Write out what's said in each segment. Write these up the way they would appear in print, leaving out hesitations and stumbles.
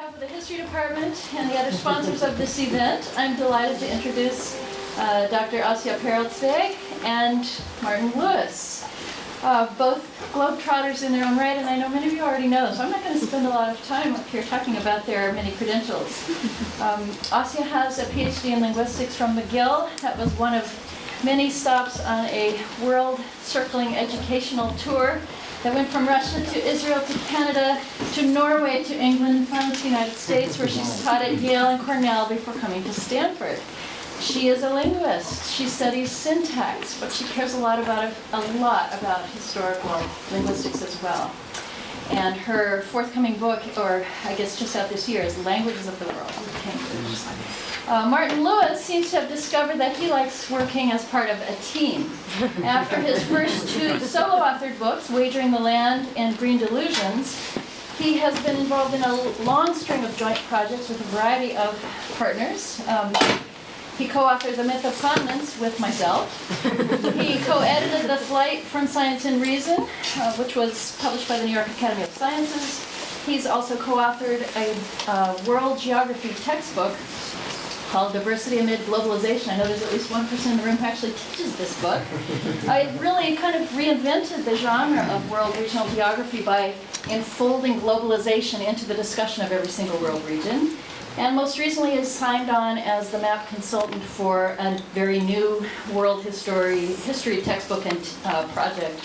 behalf of the History Department and the other sponsors of this event, I'm delighted to introduce Dr. Asya Pereltsvaig and Martin Lewis, both globetrotters in their own right, and I know many of you already know them, so I'm not going to spend a lot of time up here talking about their many credentials. Asya has a PhD in linguistics from McGill. That was one of many stops on a world-circling educational tour that went from Russia to Israel to Canada to Norway to England and finally to the United States, where she's taught at Yale and Cornell before coming to Stanford. She is a linguist. She studies syntax, but she cares a lot about historical linguistics as well. And her forthcoming book, or I guess just out this year, is Languages of the World with Cambridge. Martin Lewis seems to have discovered that he likes working as part of a team. After his first two solo-authored books, Wagering the Land and Green Delusions, he has been involved in a long string of joint projects with a variety of partners. He co-authored The Myth of Continents with myself. He co-edited The Flight from Science and Reason, which was published by the New York Academy of Sciences. He's also co-authored a world geography textbook called Diversity Amid Globalization. I know there's at least one person in the room who actually teaches this book. It really kind of reinvented the genre of world regional geography by enfolding globalization into the discussion of every single world region. And most recently is signed on as the map consultant for a very new world history textbook and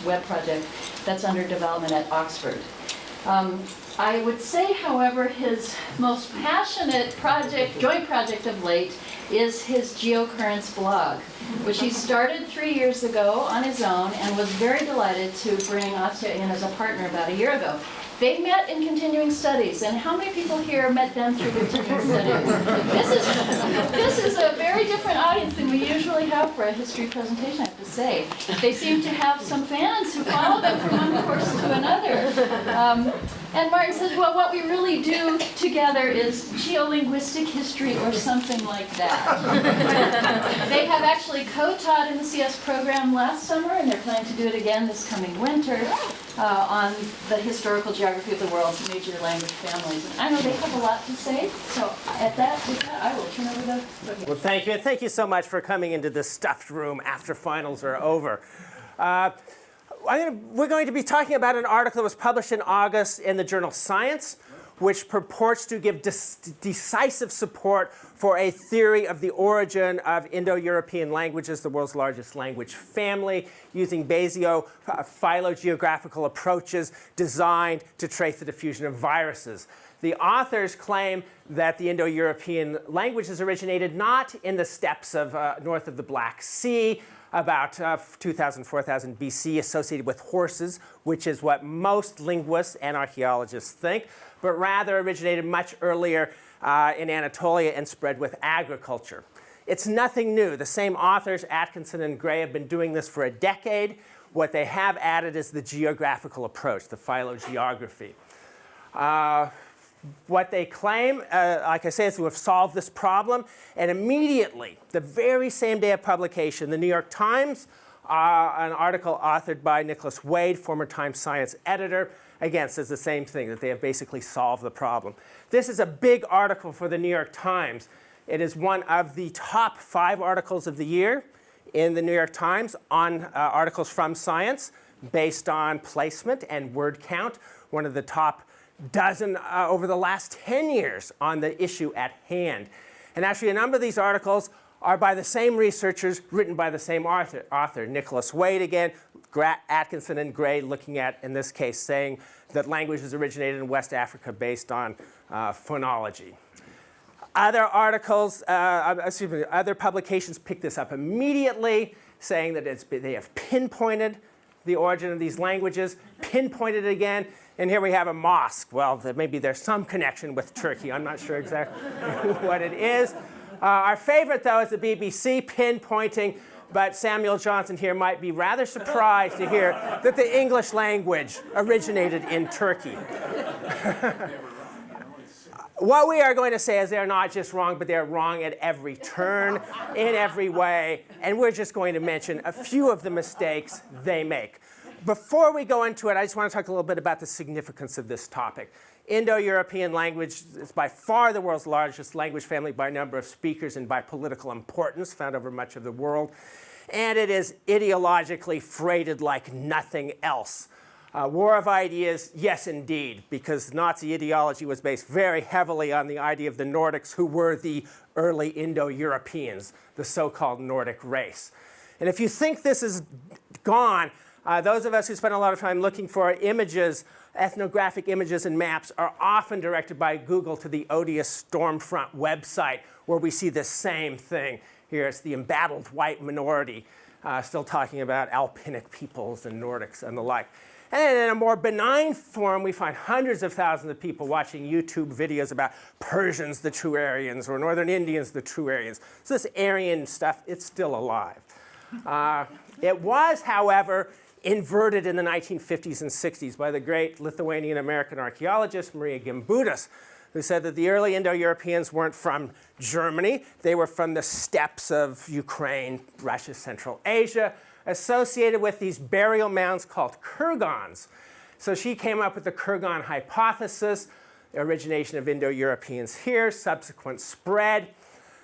web project that's under development at Oxford. I would say, however, his most passionate joint project of late, is his GeoCurrents blog, which he started 3 years ago on his own and was very delighted to bring Asya in as a partner about a year ago. They met in continuing studies, and how many people here met them through continuing studies? This is a very different audience than we usually have for a history presentation, I have to say. They seem to have some fans who follow them from one course to another. And Martin says, well, what we really do together is geolinguistic history or something like that. They have actually co-taught in the CS program last summer, and they're planning to do it again this coming winter on the historical geography of the world's major language families. And I know they have a lot to say, so with that, I will turn over the podium. Well, thank you, and thank you so much for coming into this stuffed room after finals are over. We're going to be talking about an article that was published in August in the journal Science, which purports to give decisive support for a theory of the origin of Indo-European languages, the world's largest language family, using Bayesio phylogeographical approaches designed to trace the diffusion of viruses. The authors claim that the Indo-European languages originated not in the steppes of north of the Black Sea, about 2000, 4000 BC, associated with horses, which is what most linguists and archaeologists think, but rather originated much earlier in Anatolia and spread with agriculture. It's nothing new. The same authors, Atkinson and Gray, have been doing this for a decade. What they have added is the geographical approach, the phylogeography. What they claim, like I say, is to have solved this problem. And immediately, the very same day of publication, the New York Times, an article authored by Nicholas Wade, former Times Science editor, again says the same thing, that they have basically solved the problem. This is a big article for the New York Times. It is one of the top 5 articles of the year in the New York Times on articles from science based on placement and word count, one of the top dozen over the last 10 years on the issue at hand. And actually, a number of these articles are by the same researchers, written by the same author, Nicholas Wade again, Atkinson and Gray, looking at, in this case, saying that languages originated in West Africa based on phonology. Other articles, other publications pick this up immediately, saying that they have pinpointed the origin of these languages, pinpointed it again, and here we have a mosque. Well, maybe there's some connection with Turkey. I'm not sure exactly what it is. Our favorite, though, is the BBC pinpointing, but Samuel Johnson here might be rather surprised to hear that the English language originated in Turkey. What we are going to say is they're not just wrong, but they're wrong at every turn, in every way, and we're just going to mention a few of the mistakes they make. Before we go into it, I just want to talk a little bit about the significance of this topic. Indo-European language is by far the world's largest language family by number of speakers and by political importance, found over much of the world. And it is ideologically freighted like nothing else. War of ideas, yes indeed, because Nazi ideology was based very heavily on the idea of the Nordics, who were the early Indo-Europeans, the so-called Nordic race. And if you think this is gone, those of us who spend a lot of time looking for images, ethnographic images and maps, are often directed by Google to the odious Stormfront website, where we see the same thing. Here it's the embattled white minority, still talking about Alpinic peoples and Nordics and the like. And in a more benign form, we find hundreds of thousands of people watching YouTube videos about Persians, the true Aryans, or Northern Indians, the true Aryans. So this Aryan stuff, it's still alive. It was, however, inverted in the 1950s and 60s by the great Lithuanian-American archaeologist Marija Gimbutas, who said that the early Indo-Europeans weren't from Germany. They were from the steppes of Ukraine, Russia, Central Asia, associated with these burial mounds called kurgans. So she came up with the kurgan hypothesis, the origination of Indo-Europeans here, subsequent spread.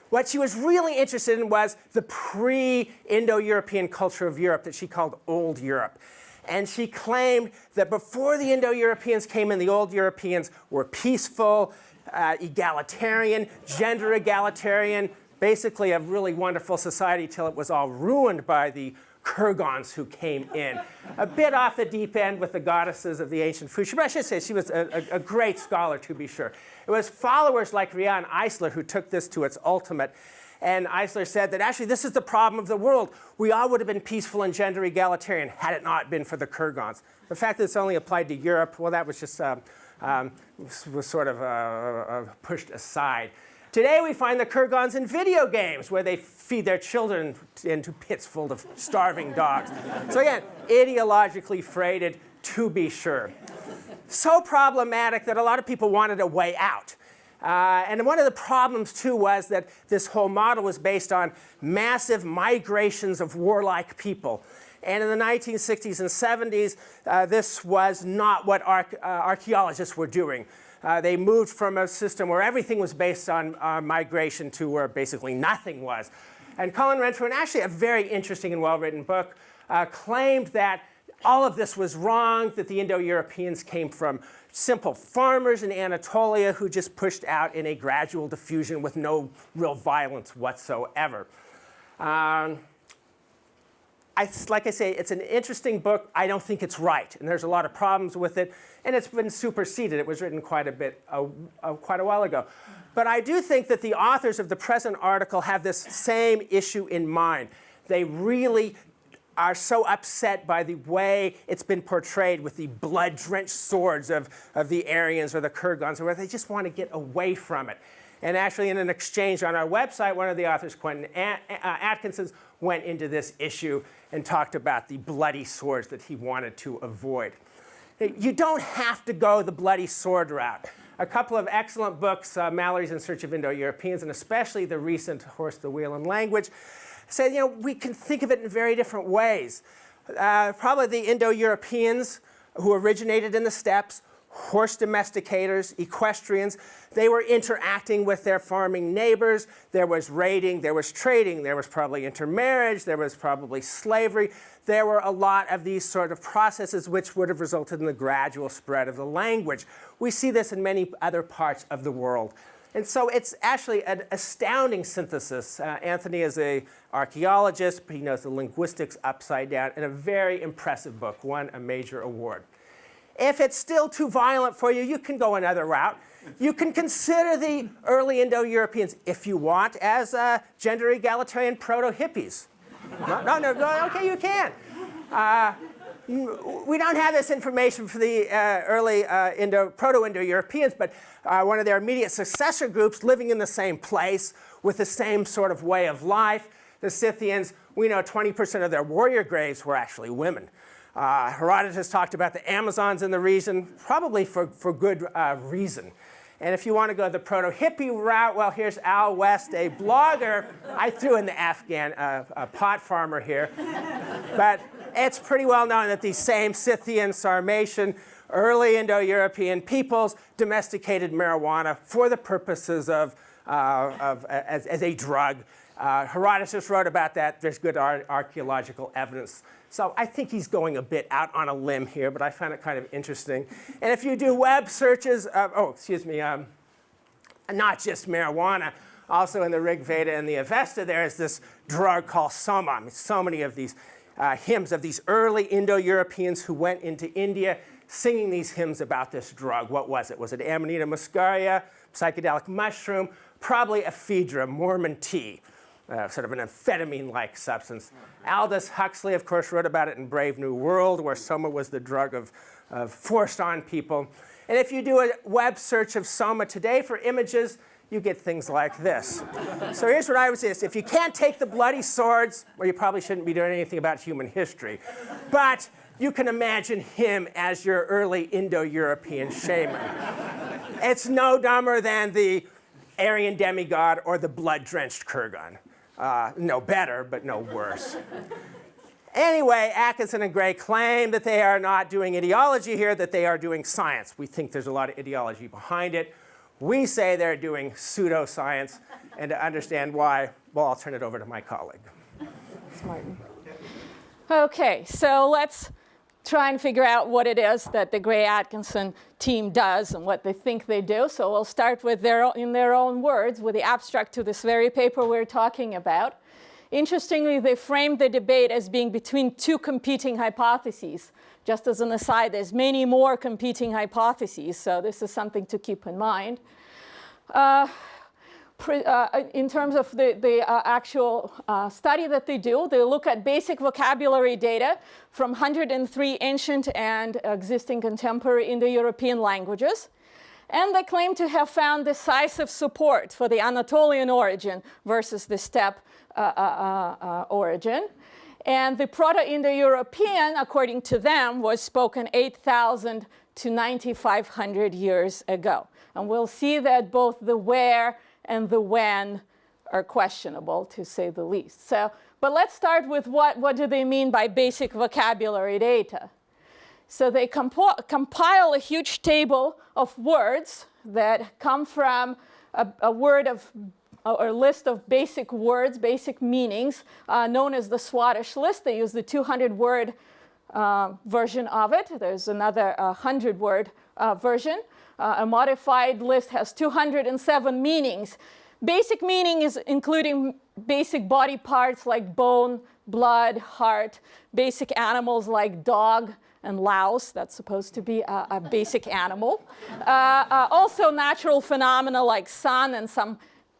What she was really interested in was the pre-Indo-European culture of Europe that she called Old Europe. And she claimed that before the Indo-Europeans came in, the Old Europeans were peaceful, egalitarian, gender egalitarian, basically a really wonderful society till it was all ruined by the Kurgans who came in. A bit off the deep end with the goddesses of the ancient future, but I should say she was a great scholar, to be sure. It was followers like Rian Eisler who took this to its ultimate. And Eisler said that actually this is the problem of the world. We all would have been peaceful and gender egalitarian had it not been for the Kurgans. The fact that it's only applied to Europe, well, that was just was sort of pushed aside. Today we find the Kurgans in video games where they feed their children into pits full of starving dogs. So again, ideologically freighted, to be sure. So problematic that a lot of people wanted a way out. And one of the problems, too, was that this whole model was based on massive migrations of warlike people. And in the 1960s and 70s, this was not what archaeologists were doing. They moved from a system where everything was based on migration to where basically nothing was. And Colin Renfrew, in actually a very interesting and well-written book, claimed that all of this was wrong, that the Indo-Europeans came from simple farmers in Anatolia who just pushed out in a gradual diffusion with no real violence whatsoever. Like I say, it's an interesting book. I don't think it's right, and there's a lot of problems with it, and it's been superseded. It was written quite a while ago. But I do think that the authors of the present article have this same issue in mind. They really are so upset by the way it's been portrayed with the blood-drenched swords of the Aryans or the Kurgans, where they just want to get away from it. And actually, in an exchange on our website, one of the authors, Quentin Atkinson, went into this issue and talked about the bloody swords that he wanted to avoid. You don't have to go the bloody sword route. A couple of excellent books, Mallory's In Search of Indo-Europeans, and especially the recent Horse, the Wheel, and Language, say, you know, we can think of it in very different ways. Probably the Indo-Europeans who originated in the steppes, horse domesticators, equestrians, they were interacting with their farming neighbors. There was raiding, there was trading, there was probably intermarriage, there was probably slavery. There were a lot of these sort of processes which would have resulted in the gradual spread of the language. We see this in many other parts of the world. And so it's actually an astounding synthesis. Anthony is an archaeologist, but he knows the linguistics upside down, and a very impressive book, won a major award. If it's still too violent for you, you can go another route. You can consider the early Indo-Europeans, if you want, as gender egalitarian proto-hippies. No, okay, you can. We don't have this information for the early Proto-Indo-Europeans, but one of their immediate successor groups living in the same place with the same sort of way of life, the Scythians, we know 20% of their warrior graves were actually women. Herodotus talked about the Amazons in the region, probably for good reason. And if you want to go the proto-hippie route, well, here's Al West, a blogger. I threw in the Afghan pot farmer here. But it's pretty well known that these same Scythian, Sarmatian, early Indo-European peoples domesticated marijuana for the purposes of as a drug. Herodotus wrote about that. There's good archaeological evidence. So I think he's going a bit out on a limb here, but I found it kind of interesting. And if you do web searches, not just marijuana, also in the Rig Veda and the Avesta, there is this drug called soma. So many of these hymns of these early Indo-Europeans who went into India singing these hymns about this drug. What was it? Was it Amanita muscaria, psychedelic mushroom? Probably ephedra, Mormon tea, sort of an amphetamine-like substance. Aldous Huxley, of course, wrote about it in Brave New World, where soma was the drug of forced on people. And if you do a web search of soma today for images, you get things like this. So here's what I would say. If you can't take the bloody swords, well, you probably shouldn't be doing anything about human history. But you can imagine him as your early Indo-European shaman. It's no dumber than the Aryan demigod or the blood-drenched Kurgan. No better, but no worse. Anyway, Atkinson and Gray claim that they are not doing ideology here, that they are doing science. We think there's a lot of ideology behind it. We say they're doing pseudoscience, and to understand why, well, I'll turn it over to my colleague. Thanks, Martin. Okay, so let's try and figure out what it is that the Gray-Atkinson team does and what they think they do. So we'll start with in their own words with the abstract to this very paper we're talking about. Interestingly, they framed the debate as being between two competing hypotheses. Just as an aside, there's many more competing hypotheses, so this is something to keep in mind. In terms of the actual study that they do, they look at basic vocabulary data from 103 ancient and existing contemporary Indo-European languages. And they claim to have found decisive support for the Anatolian origin versus the steppe origin. And the Proto IndoEuropean, according to them, was spoken 8,000 to 9,500 years ago. And we'll see that both the where and the when are questionable, to say the least. So, but let's start with what do they mean by basic vocabulary data? So they compile a huge table of words that come from a list of basic words, basic meanings, known as the Swadesh list. They use the 200-word version of it. There's another 100-word version. A modified list has 207 meanings. Basic meaning is including basic body parts like bone, blood, heart, basic animals like dog and louse. That's supposed to be a basic animal. Also natural phenomena like sun and some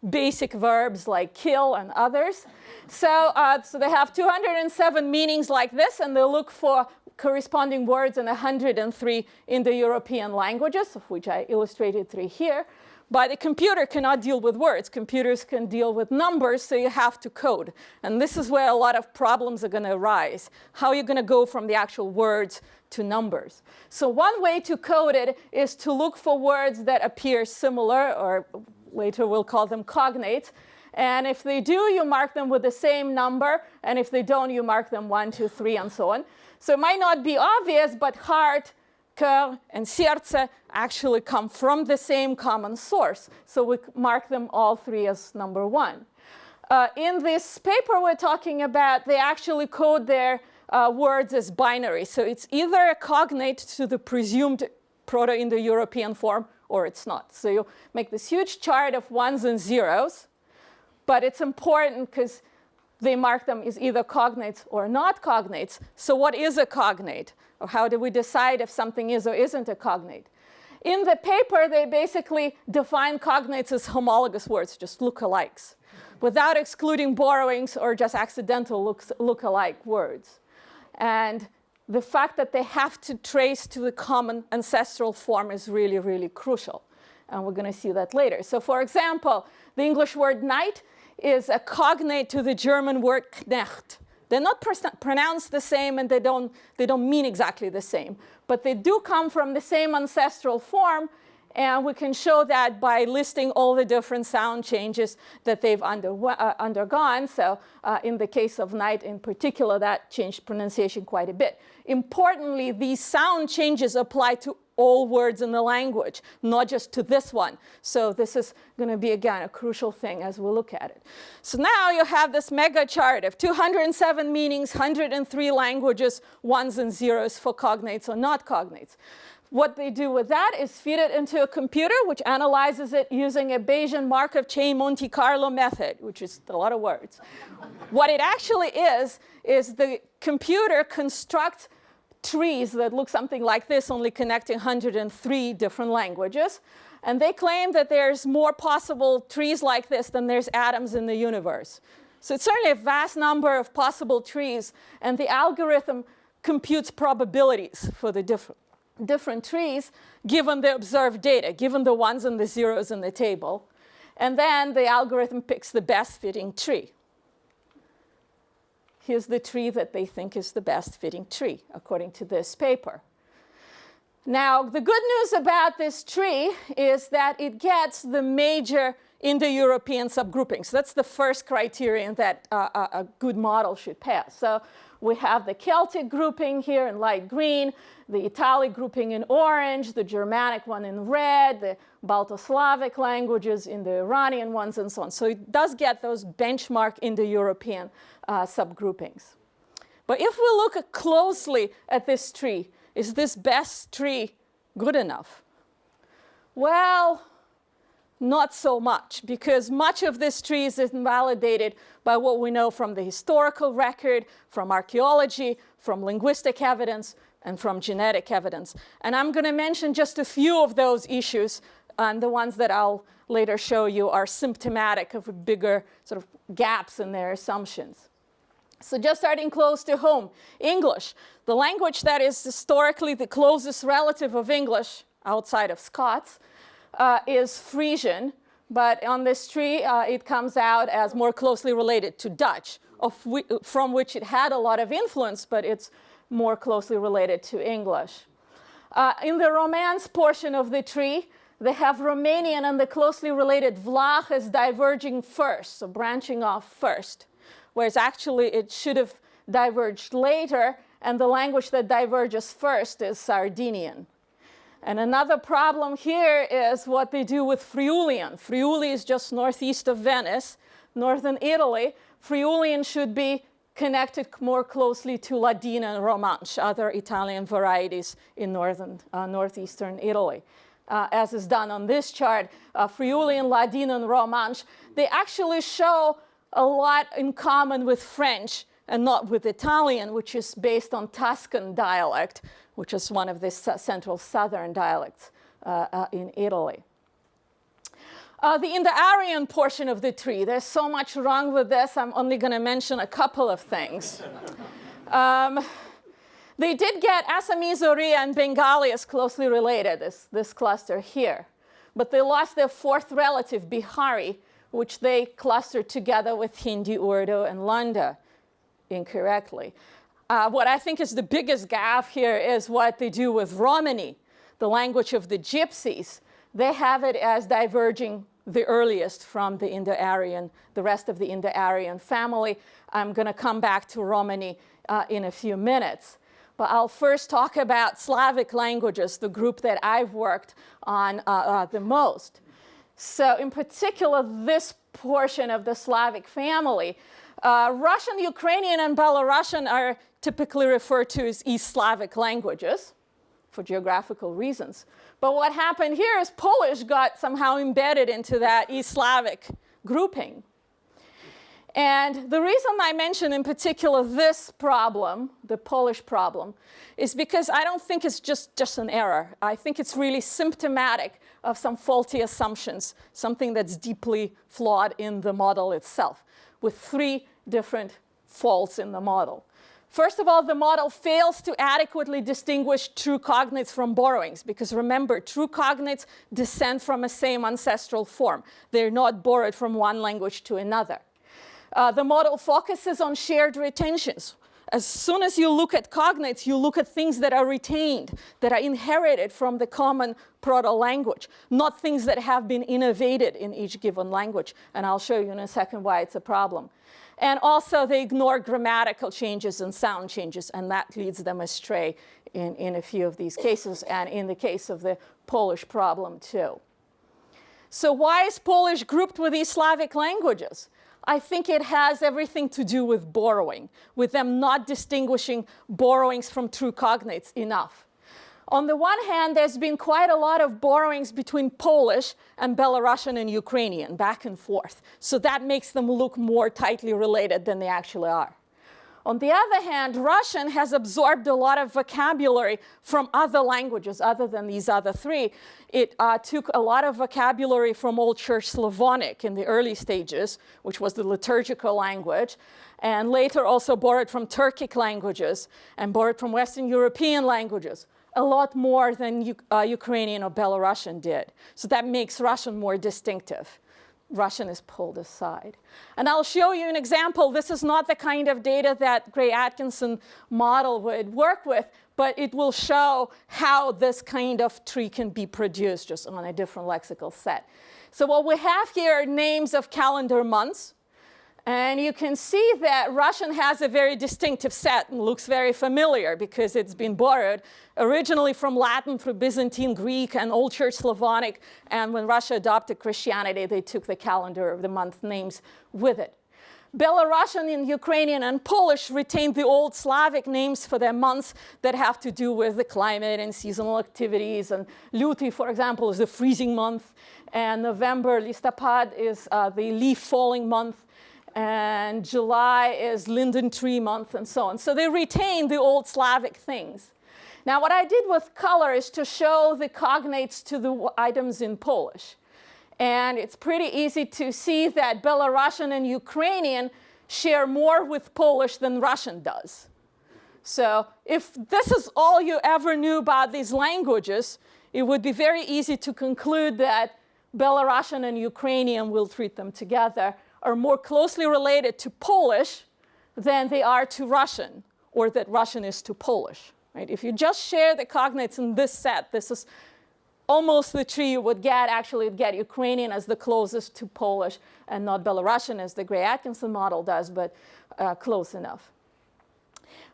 basic verbs like kill and others. So they have 207 meanings like this, and they look for corresponding words in 103 Indo-European languages, of which I illustrated 3 here. But a computer cannot deal with words. Computers can deal with numbers, so you have to code. And this is where a lot of problems are going to arise. How are you going to go from the actual words to numbers? So one way to code it is to look for words that appear similar, or later we'll call them cognates. And if they do, you mark them with the same number. And if they don't, you mark them 1, 2, 3, and so on. So it might not be obvious, but heart, cœur, and сердце actually come from the same common source. So we mark them all 3 as number 1. In this paper we're talking about, they actually code their words as binary. So it's either a cognate to the presumed Proto-Indo-European form, or it's not. So you make this huge chart of 1s and 0s. But it's important because they mark them as either cognates or not cognates. So what is a cognate? Or how do we decide if something is or isn't a cognate? In the paper, they basically define cognates as homologous words, just lookalikes, without excluding borrowings or just accidental lookalike words. And the fact that they have to trace to the common ancestral form is really, really crucial. And we're going to see that later. So for example, the English word knight is a cognate to the German word Knecht. They're not pronounced the same, and they don't mean exactly the same. But they do come from the same ancestral form, And we can show that by listing all the different sound changes that they've undergone. So in the case of night in particular, that changed pronunciation quite a bit. Importantly, these sound changes apply to all words in the language, not just to this one. So this is going to be, again, a crucial thing as we look at it. So now you have this mega chart of 207 meanings, 103 languages, ones and zeros for cognates or not cognates. What they do with that is feed it into a computer, which analyzes it using a Bayesian Markov chain Monte Carlo method, which is a lot of words. What it actually is the computer constructs trees that look something like this, only connecting 103 different languages. And they claim that there's more possible trees like this than there's atoms in the universe. So it's certainly a vast number of possible trees, and the algorithm computes probabilities for the different trees given the observed data, given the ones and the zeros in the table. And then the algorithm picks the best fitting tree. Here's the tree that they think is the best fitting tree, according to this paper. Now, the good news about this tree is that it gets the major Indo-European subgroupings. That's the first criterion that a good model should pass. So we have the Celtic grouping here in light green, the Italic grouping in orange, the Germanic one in red, the Balto-Slavic languages in the Iranian ones, and so on. So it does get those benchmark Indo-European subgroupings. But if we look closely at this tree, is this best tree good enough? Well, not so much, because much of this tree is invalidated by what we know from the historical record, from archaeology, from linguistic evidence, and from genetic evidence. And I'm going to mention just a few of those issues, and the ones that I'll later show you are symptomatic of bigger sort of gaps in their assumptions. So just starting close to home, English, the language that is historically the closest relative of English outside of Scots, is Frisian, but on this tree it comes out as more closely related to Dutch, from which it had a lot of influence, but it's more closely related to English. In the Romance portion of the tree, they have Romanian and the closely related Vlach as diverging first, so branching off first, whereas actually it should have diverged later, and the language that diverges first is Sardinian. And another problem here is what they do with Friulian. Friuli is just northeast of Venice, northern Italy. Friulian should be connected more closely to Ladin and Romansh, other Italian varieties in northeastern Italy. As is done on this chart, Friulian, Ladin, and Romansh, they actually show a lot in common with French and not with Italian, which is based on Tuscan dialect, which is one of the central southern dialects in Italy. The Indo-Aryan portion of the tree, there's so much wrong with this, I'm only going to mention a couple of things. They did get Assamese, Oriya, and Bengali as closely related, this cluster here. But they lost their fourth relative, Bihari, which they clustered together with Hindi, Urdu, and Landa incorrectly. What I think is the biggest gaffe here is what they do with Romani, the language of the Gypsies. They have it as diverging the earliest from the Indo-Aryan, the rest of the Indo-Aryan family. I'm going to come back to Romani in a few minutes. But I'll first talk about Slavic languages, the group that I've worked on the most. So in particular, this portion of the Slavic family, Russian, Ukrainian, and Belarusian are typically referred to as East Slavic languages for geographical reasons. But what happened here is Polish got somehow embedded into that East Slavic grouping. And the reason I mention in particular this problem, the Polish problem, is because I don't think it's just an error. I think it's really symptomatic of some faulty assumptions, something that's deeply flawed in the model itself, with three different faults in the model. First of all, the model fails to adequately distinguish true cognates from borrowings, because remember, true cognates descend from a same ancestral form. They're not borrowed from one language to another. The model focuses on shared retentions, as soon as you look at cognates, you look at things that are retained, that are inherited from the common proto-language, not things that have been innovated in each given language. And I'll show you in a second why it's a problem. And also, they ignore grammatical changes and sound changes, and that leads them astray in a few of these cases, and in the case of the Polish problem, too. So why is Polish grouped with these Slavic languages? I think it has everything to do with borrowing, with them not distinguishing borrowings from true cognates enough. On the one hand, there's been quite a lot of borrowings between Polish and Belarusian and Ukrainian, back and forth. So that makes them look more tightly related than they actually are. On the other hand, Russian has absorbed a lot of vocabulary from other languages other than these other three. It took a lot of vocabulary from Old Church Slavonic in the early stages, which was the liturgical language, and later also borrowed from Turkic languages and borrowed from Western European languages, a lot more than Ukrainian or Belarusian did. So that makes Russian more distinctive. Russian is pulled aside. And I'll show you an example. This is not the kind of data that Gray-Atkinson model would work with, but it will show how this kind of tree can be produced just on a different lexical set. So what we have here are names of calendar months. And you can see that Russian has a very distinctive set and looks very familiar because it's been borrowed originally from Latin through Byzantine Greek and Old Church Slavonic. And when Russia adopted Christianity, they took the calendar of the month names with it. Belarusian and Ukrainian and Polish retained the old Slavic names for their months that have to do with the climate and seasonal activities. And Luty, for example, is the freezing month. And November, Listopad, is the leaf falling month. And July is linden tree month, and so on. So they retain the old Slavic things. Now, what I did with color is to show the cognates to the items in Polish. And it's pretty easy to see that Belarusian and Ukrainian share more with Polish than Russian does. So if this is all you ever knew about these languages, it would be very easy to conclude that Belarusian and Ukrainian will treat them together, are more closely related to Polish than they are to Russian, or that Russian is to Polish. Right? If you just share the cognates in this set, this is almost the tree you would get. Actually, you'd get Ukrainian as the closest to Polish and not Belarusian as the Gray-Atkinson model does, but close enough.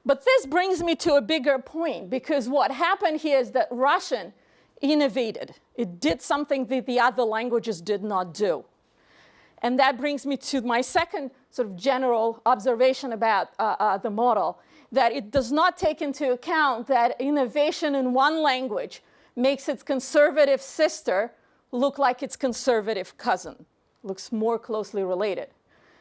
But this brings me to a bigger point, because what happened here is that Russian innovated. It did something that the other languages did not do. And that brings me to my second sort of general observation about the model, that it does not take into account that innovation in one language makes its conservative sister look like its conservative cousin, looks more closely related.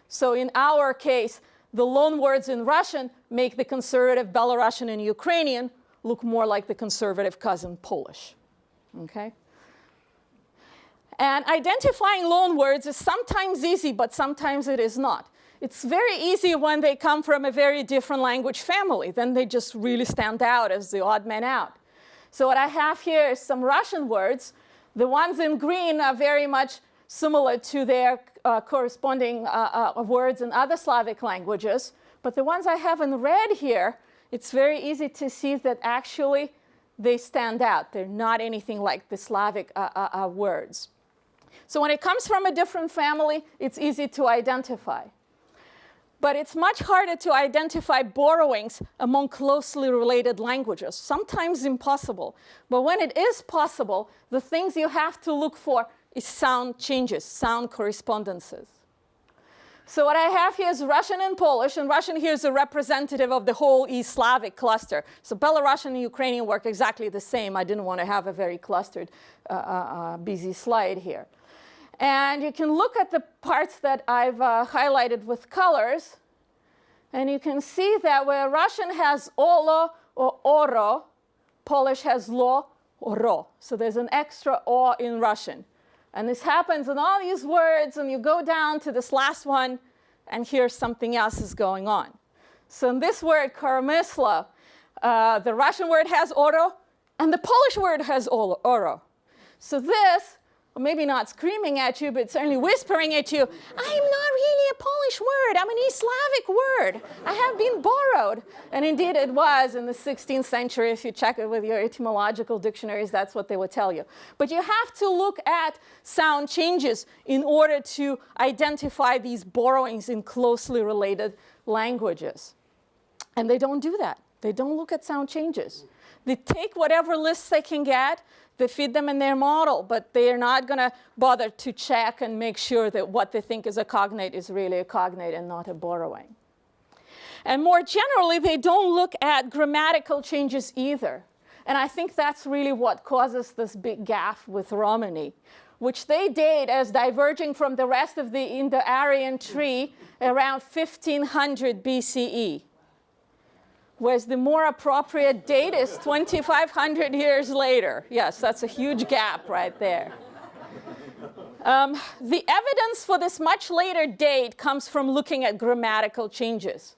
So in our case, the loan words in Russian make the conservative Belarusian and Ukrainian look more like the conservative cousin Polish. Okay? And identifying loan words is sometimes easy, but sometimes it is not. It's very easy when they come from a very different language family. Then they just really stand out as the odd man out. So what I have here is some Russian words. The ones in green are very much similar to their corresponding words in other Slavic languages. But the ones I have in red here, it's very easy to see that actually they stand out. They're not anything like the Slavic words. So when it comes from a different family, it's easy to identify. But it's much harder to identify borrowings among closely related languages, sometimes impossible. But when it is possible, the things you have to look for is sound changes, sound correspondences. So what I have here is Russian and Polish, and Russian here is a representative of the whole East Slavic cluster. So Belarusian and Ukrainian work exactly the same. I didn't want to have a very clustered, busy slide here. And you can look at the parts that I've highlighted with colors. And you can see that where Russian has olo or oro, Polish has lo or ro. So there's an extra o in Russian. And this happens in all these words. And you go down to this last one, and here's something else is going on. So in this word, koromyslo, the Russian word has oro, and the Polish word has oro. So this or maybe not screaming at you, but certainly whispering at you, I'm not really a Polish word, I'm an East Slavic word. I have been borrowed. And indeed it was in the 16th century. If you check it with your etymological dictionaries, that's what they would tell you. But you have to look at sound changes in order to identify these borrowings in closely related languages. And they don't do that. They don't look at sound changes. They take whatever lists they can get, they feed them in their model, but they are not going to bother to check and make sure that what they think is a cognate is really a cognate and not a borrowing. And more generally, they don't look at grammatical changes either. And I think that's really what causes this big gap with Romani, which they date as diverging from the rest of the Indo-Aryan tree around 1500 BCE. Whereas the more appropriate date is 2,500 years later. Yes, that's a huge gap right there. The evidence for this much later date comes from looking at grammatical changes.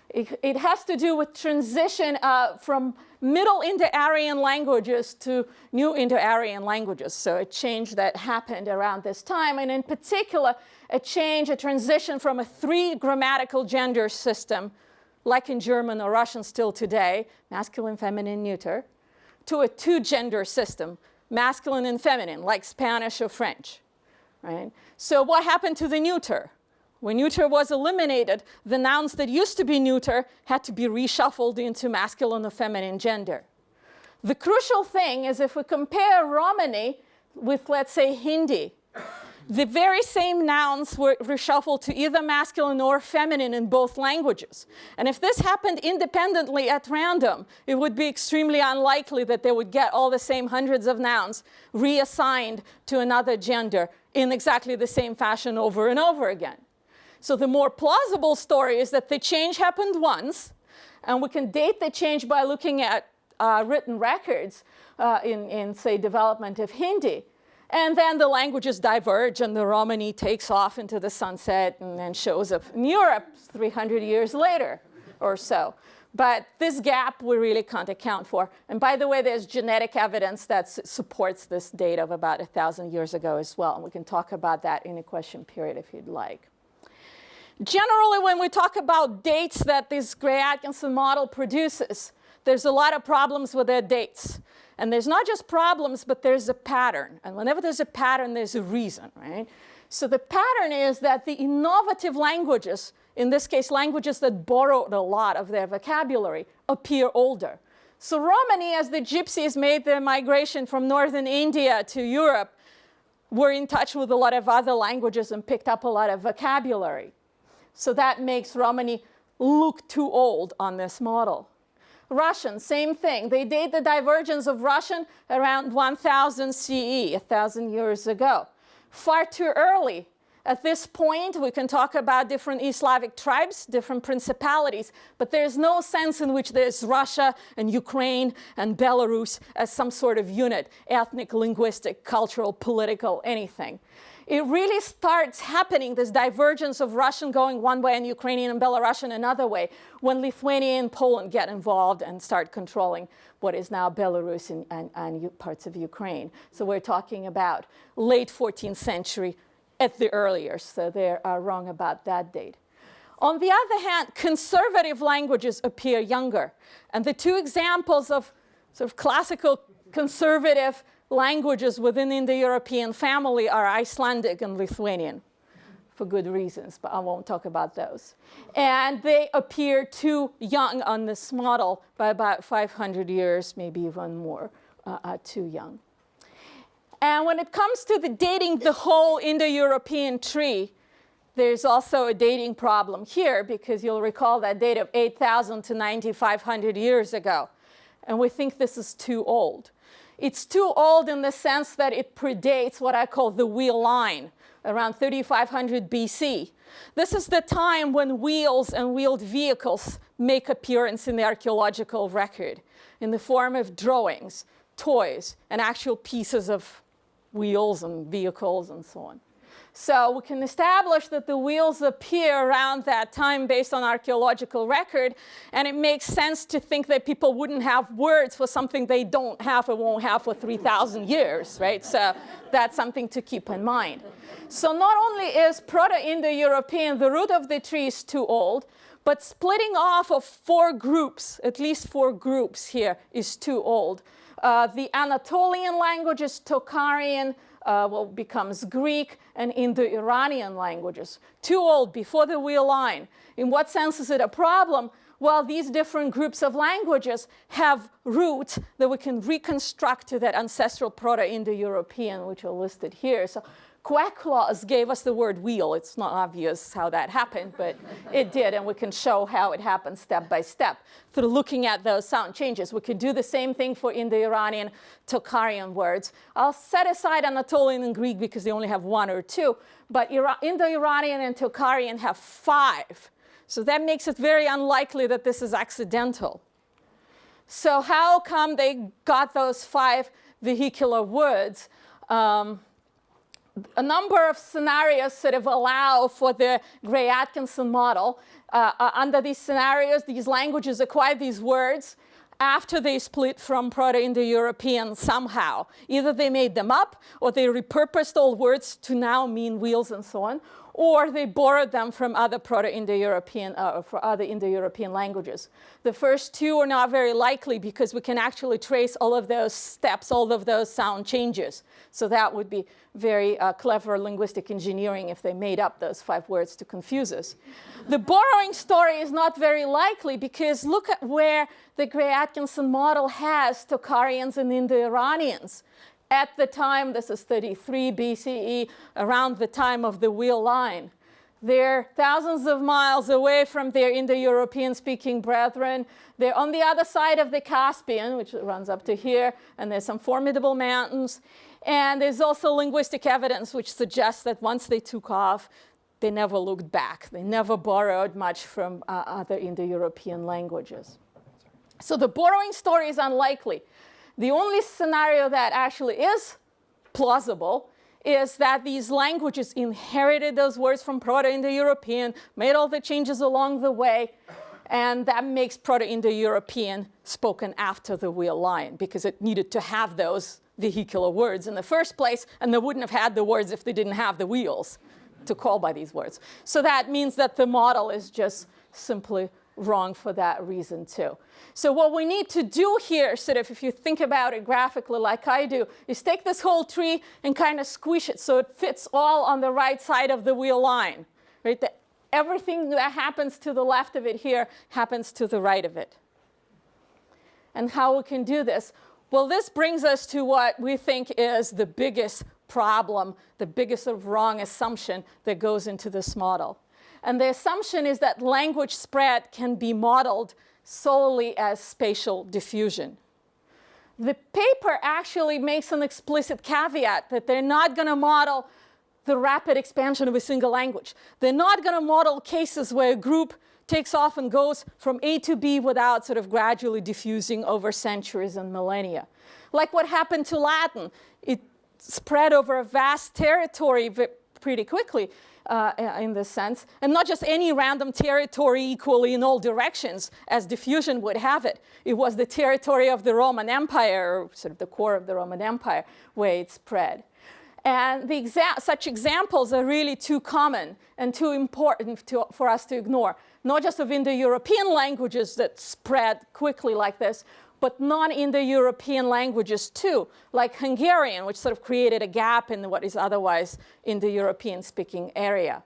It has to do with transition from Middle Indo-Aryan languages to New Indo-Aryan languages. So a change that happened around this time, and in particular, a transition from a 3 grammatical gender system, like in German or Russian still today, masculine, feminine, neuter, to a 2-gender system, masculine and feminine, like Spanish or French, right? So what happened to the neuter? When neuter was eliminated, the nouns that used to be neuter had to be reshuffled into masculine or feminine gender. The crucial thing is if we compare Romani with, let's say, Hindi, the very same nouns were reshuffled to either masculine or feminine in both languages. And if this happened independently at random, it would be extremely unlikely that they would get all the same hundreds of nouns reassigned to another gender in exactly the same fashion over and over again. So the more plausible story is that the change happened once, and we can date the change by looking at written records in, say, development of Hindi. And then the languages diverge, and the Romani takes off into the sunset and then shows up in Europe 300 years later or so. But this gap we really can't account for. And by the way, there's genetic evidence that supports this date of about 1,000 years ago as well. And we can talk about that in a question period if you'd like. Generally, when we talk about dates that this Gray-Atkinson model produces, there's a lot of problems with their dates. And there's not just problems, but there's a pattern. And whenever there's a pattern, there's a reason, right? So the pattern is that the innovative languages, in this case, languages that borrowed a lot of their vocabulary, appear older. So Romani, as the gypsies made their migration from northern India to Europe, were in touch with a lot of other languages and picked up a lot of vocabulary. So that makes Romani look too old on this model. Russian, same thing. They date the divergence of Russian around 1000 CE, 1,000 years ago. Far too early. At this point, we can talk about different East Slavic tribes, different principalities, but there's no sense in which there's Russia and Ukraine and Belarus as some sort of unit, ethnic, linguistic, cultural, political, anything. It really starts happening, this divergence of Russian going one way and Ukrainian and Belarusian another way, when Lithuania and Poland get involved and start controlling what is now Belarus and parts of Ukraine. So we're talking about late 14th century at the earliest, so they are wrong about that date. On the other hand, conservative languages appear younger. And the 2 examples of sort of classical conservative languages within the Indo-European family are Icelandic and Lithuanian, for good reasons, but I won't talk about those. And they appear too young on this model by about 500 years, maybe even more, too young. And when it comes to the dating the whole Indo-European tree, there's also a dating problem here, because you'll recall that date of 8,000 to 9,500 years ago. And we think this is too old. It's too old in the sense that it predates what I call the wheel line, around 3,500 BC. This is the time when wheels and wheeled vehicles make appearance in the archaeological record in the form of drawings, toys, and actual pieces of wheels and vehicles and so on. So we can establish that the wheels appear around that time based on archaeological record, and it makes sense to think that people wouldn't have words for something they don't have or won't have for 3,000 years, right? So that's something to keep in mind. So not only is Proto Indo-European, the root of the tree is too old, but splitting off of 4 groups, at least 4 groups here, is too old. The Anatolian languages, Tocharian, becomes Greek, and Indo-Iranian languages. Too old, before the wheel line. In what sense is it a problem? Well, these different groups of languages have roots that we can reconstruct to that ancestral Proto-Indo-European, which are listed here. So Quacklaws gave us the word wheel. It's not obvious how that happened, but it did, and we can show how it happened step by step through looking at those sound changes. We could do the same thing for Indo-Iranian, Tocharian words. I'll set aside Anatolian and Greek because they only have 1 or 2, but Indo-Iranian and Tocharian have 5. So that makes it very unlikely that this is accidental. So how come they got those 5 vehicular words? A number of scenarios sort of allow for the Gray-Atkinson model. Under these scenarios, these languages acquire these words after they split from Proto-Indo-European somehow. Either they made them up, or they repurposed old words to now mean wheels and so on, or they borrowed them from other Proto-Indo-European, for other Indo-European languages. The first 2 are not very likely because we can actually trace all of those steps, all of those sound changes. So that would be very clever linguistic engineering if they made up those 5 words to confuse us. The borrowing story is not very likely because look at where the Gray-Atkinson model has Tocharians and Indo-Iranians. At the time, this is 33 BCE, around the time of the wheel line. They're thousands of miles away from their Indo-European speaking brethren. They're on the other side of the Caspian, which runs up to here, and there's some formidable mountains. And there's also linguistic evidence which suggests that once they took off, they never looked back. They never borrowed much from other Indo-European languages. So the borrowing story is unlikely. The only scenario that actually is plausible is that these languages inherited those words from Proto-Indo-European, made all the changes along the way, and that makes Proto-Indo-European spoken after the wheel line because it needed to have those vehicular words in the first place, and they wouldn't have had the words if they didn't have the wheels to call by these words. So that means that the model is just simply wrong for that reason too. So what we need to do here, sort of if you think about it graphically like I do, is take this whole tree and kind of squish it so it fits all on the right side of the wheel line. Right? Everything that happens to the left of it here happens to the right of it. And how we can do this? Well, this brings us to what we think is the biggest problem, the biggest sort of wrong assumption that goes into this model. And the assumption is that language spread can be modeled solely as spatial diffusion. The paper actually makes an explicit caveat that they're not going to model the rapid expansion of a single language. They're not going to model cases where a group takes off and goes from A to B without sort of gradually diffusing over centuries and millennia. Like what happened to Latin. It spread over a vast territory pretty quickly. In this sense, and not just any random territory equally in all directions, as diffusion would have it. It was the territory of the Roman Empire, or sort of the core of the Roman Empire, where it spread. And such examples are really too common and too important for us to ignore, not just of Indo-European languages that spread quickly like this, but non-Indo-European languages too, like Hungarian, which sort of created a gap in what is otherwise Indo-European speaking area.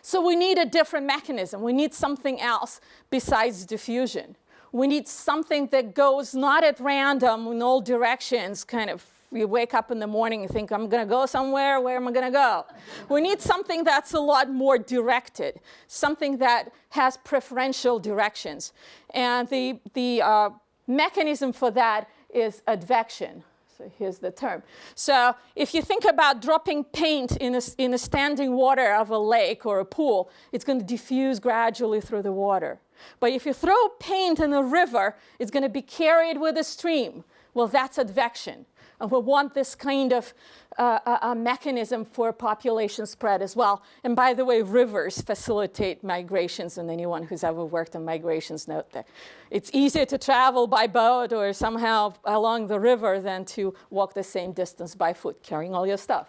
So we need a different mechanism. We need something else besides diffusion. We need something that goes not at random in all directions, kind of you wake up in the morning and think, I'm going to go somewhere, where am I going to go? We need something that's a lot more directed, something that has preferential directions. And the mechanism for that is advection. So here's the term. So if you think about dropping paint in a standing water of a lake or a pool, it's going to diffuse gradually through the water. But if you throw paint in a river, it's going to be carried with a stream. Well, that's advection. And we want this kind of a mechanism for population spread as well. And by the way, rivers facilitate migrations, and anyone who's ever worked on migrations knows that it's easier to travel by boat or somehow along the river than to walk the same distance by foot, carrying all your stuff.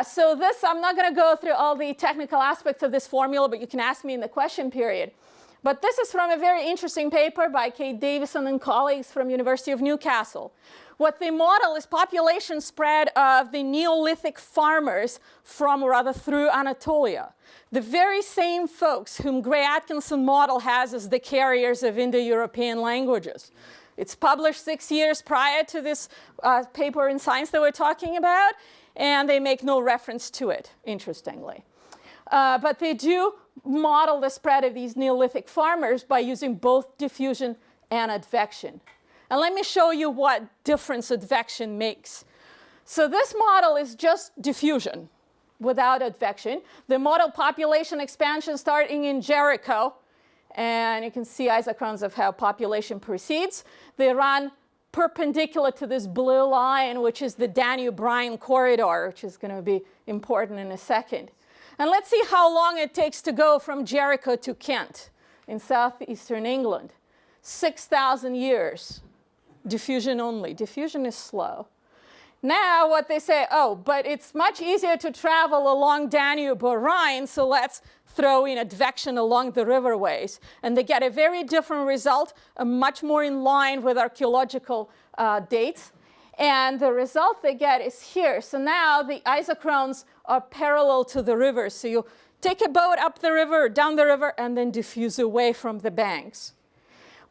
So this, I'm not going to go through all the technical aspects of this formula, but you can ask me in the question period. But this is from a very interesting paper by Kate Davison and colleagues from University of Newcastle. What they model is population spread of the Neolithic farmers from, or rather through Anatolia. The very same folks whom Gray-Atkinson model has as the carriers of Indo-European languages. It's published 6 years prior to this paper in Science that we're talking about, and they make no reference to it, interestingly. But they do model the spread of these Neolithic farmers by using both diffusion and advection. And let me show you what difference advection makes. So this model is just diffusion without advection. They model population expansion starting in Jericho. And you can see isochrones of how population proceeds. They run perpendicular to this blue line, which is the Danube-Rhine corridor, which is going to be important in a second. And let's see how long it takes to go from Jericho to Kent in southeastern England. 6,000 years. Diffusion only. Diffusion is slow. Now what they say, oh, but it's much easier to travel along Danube or Rhine, so let's throw in advection along the riverways. And they get a very different result, much more in line with archaeological dates. And the result they get is here. So now the isochrones are parallel to the river. So you take a boat up the river, or down the river, and then diffuse away from the banks.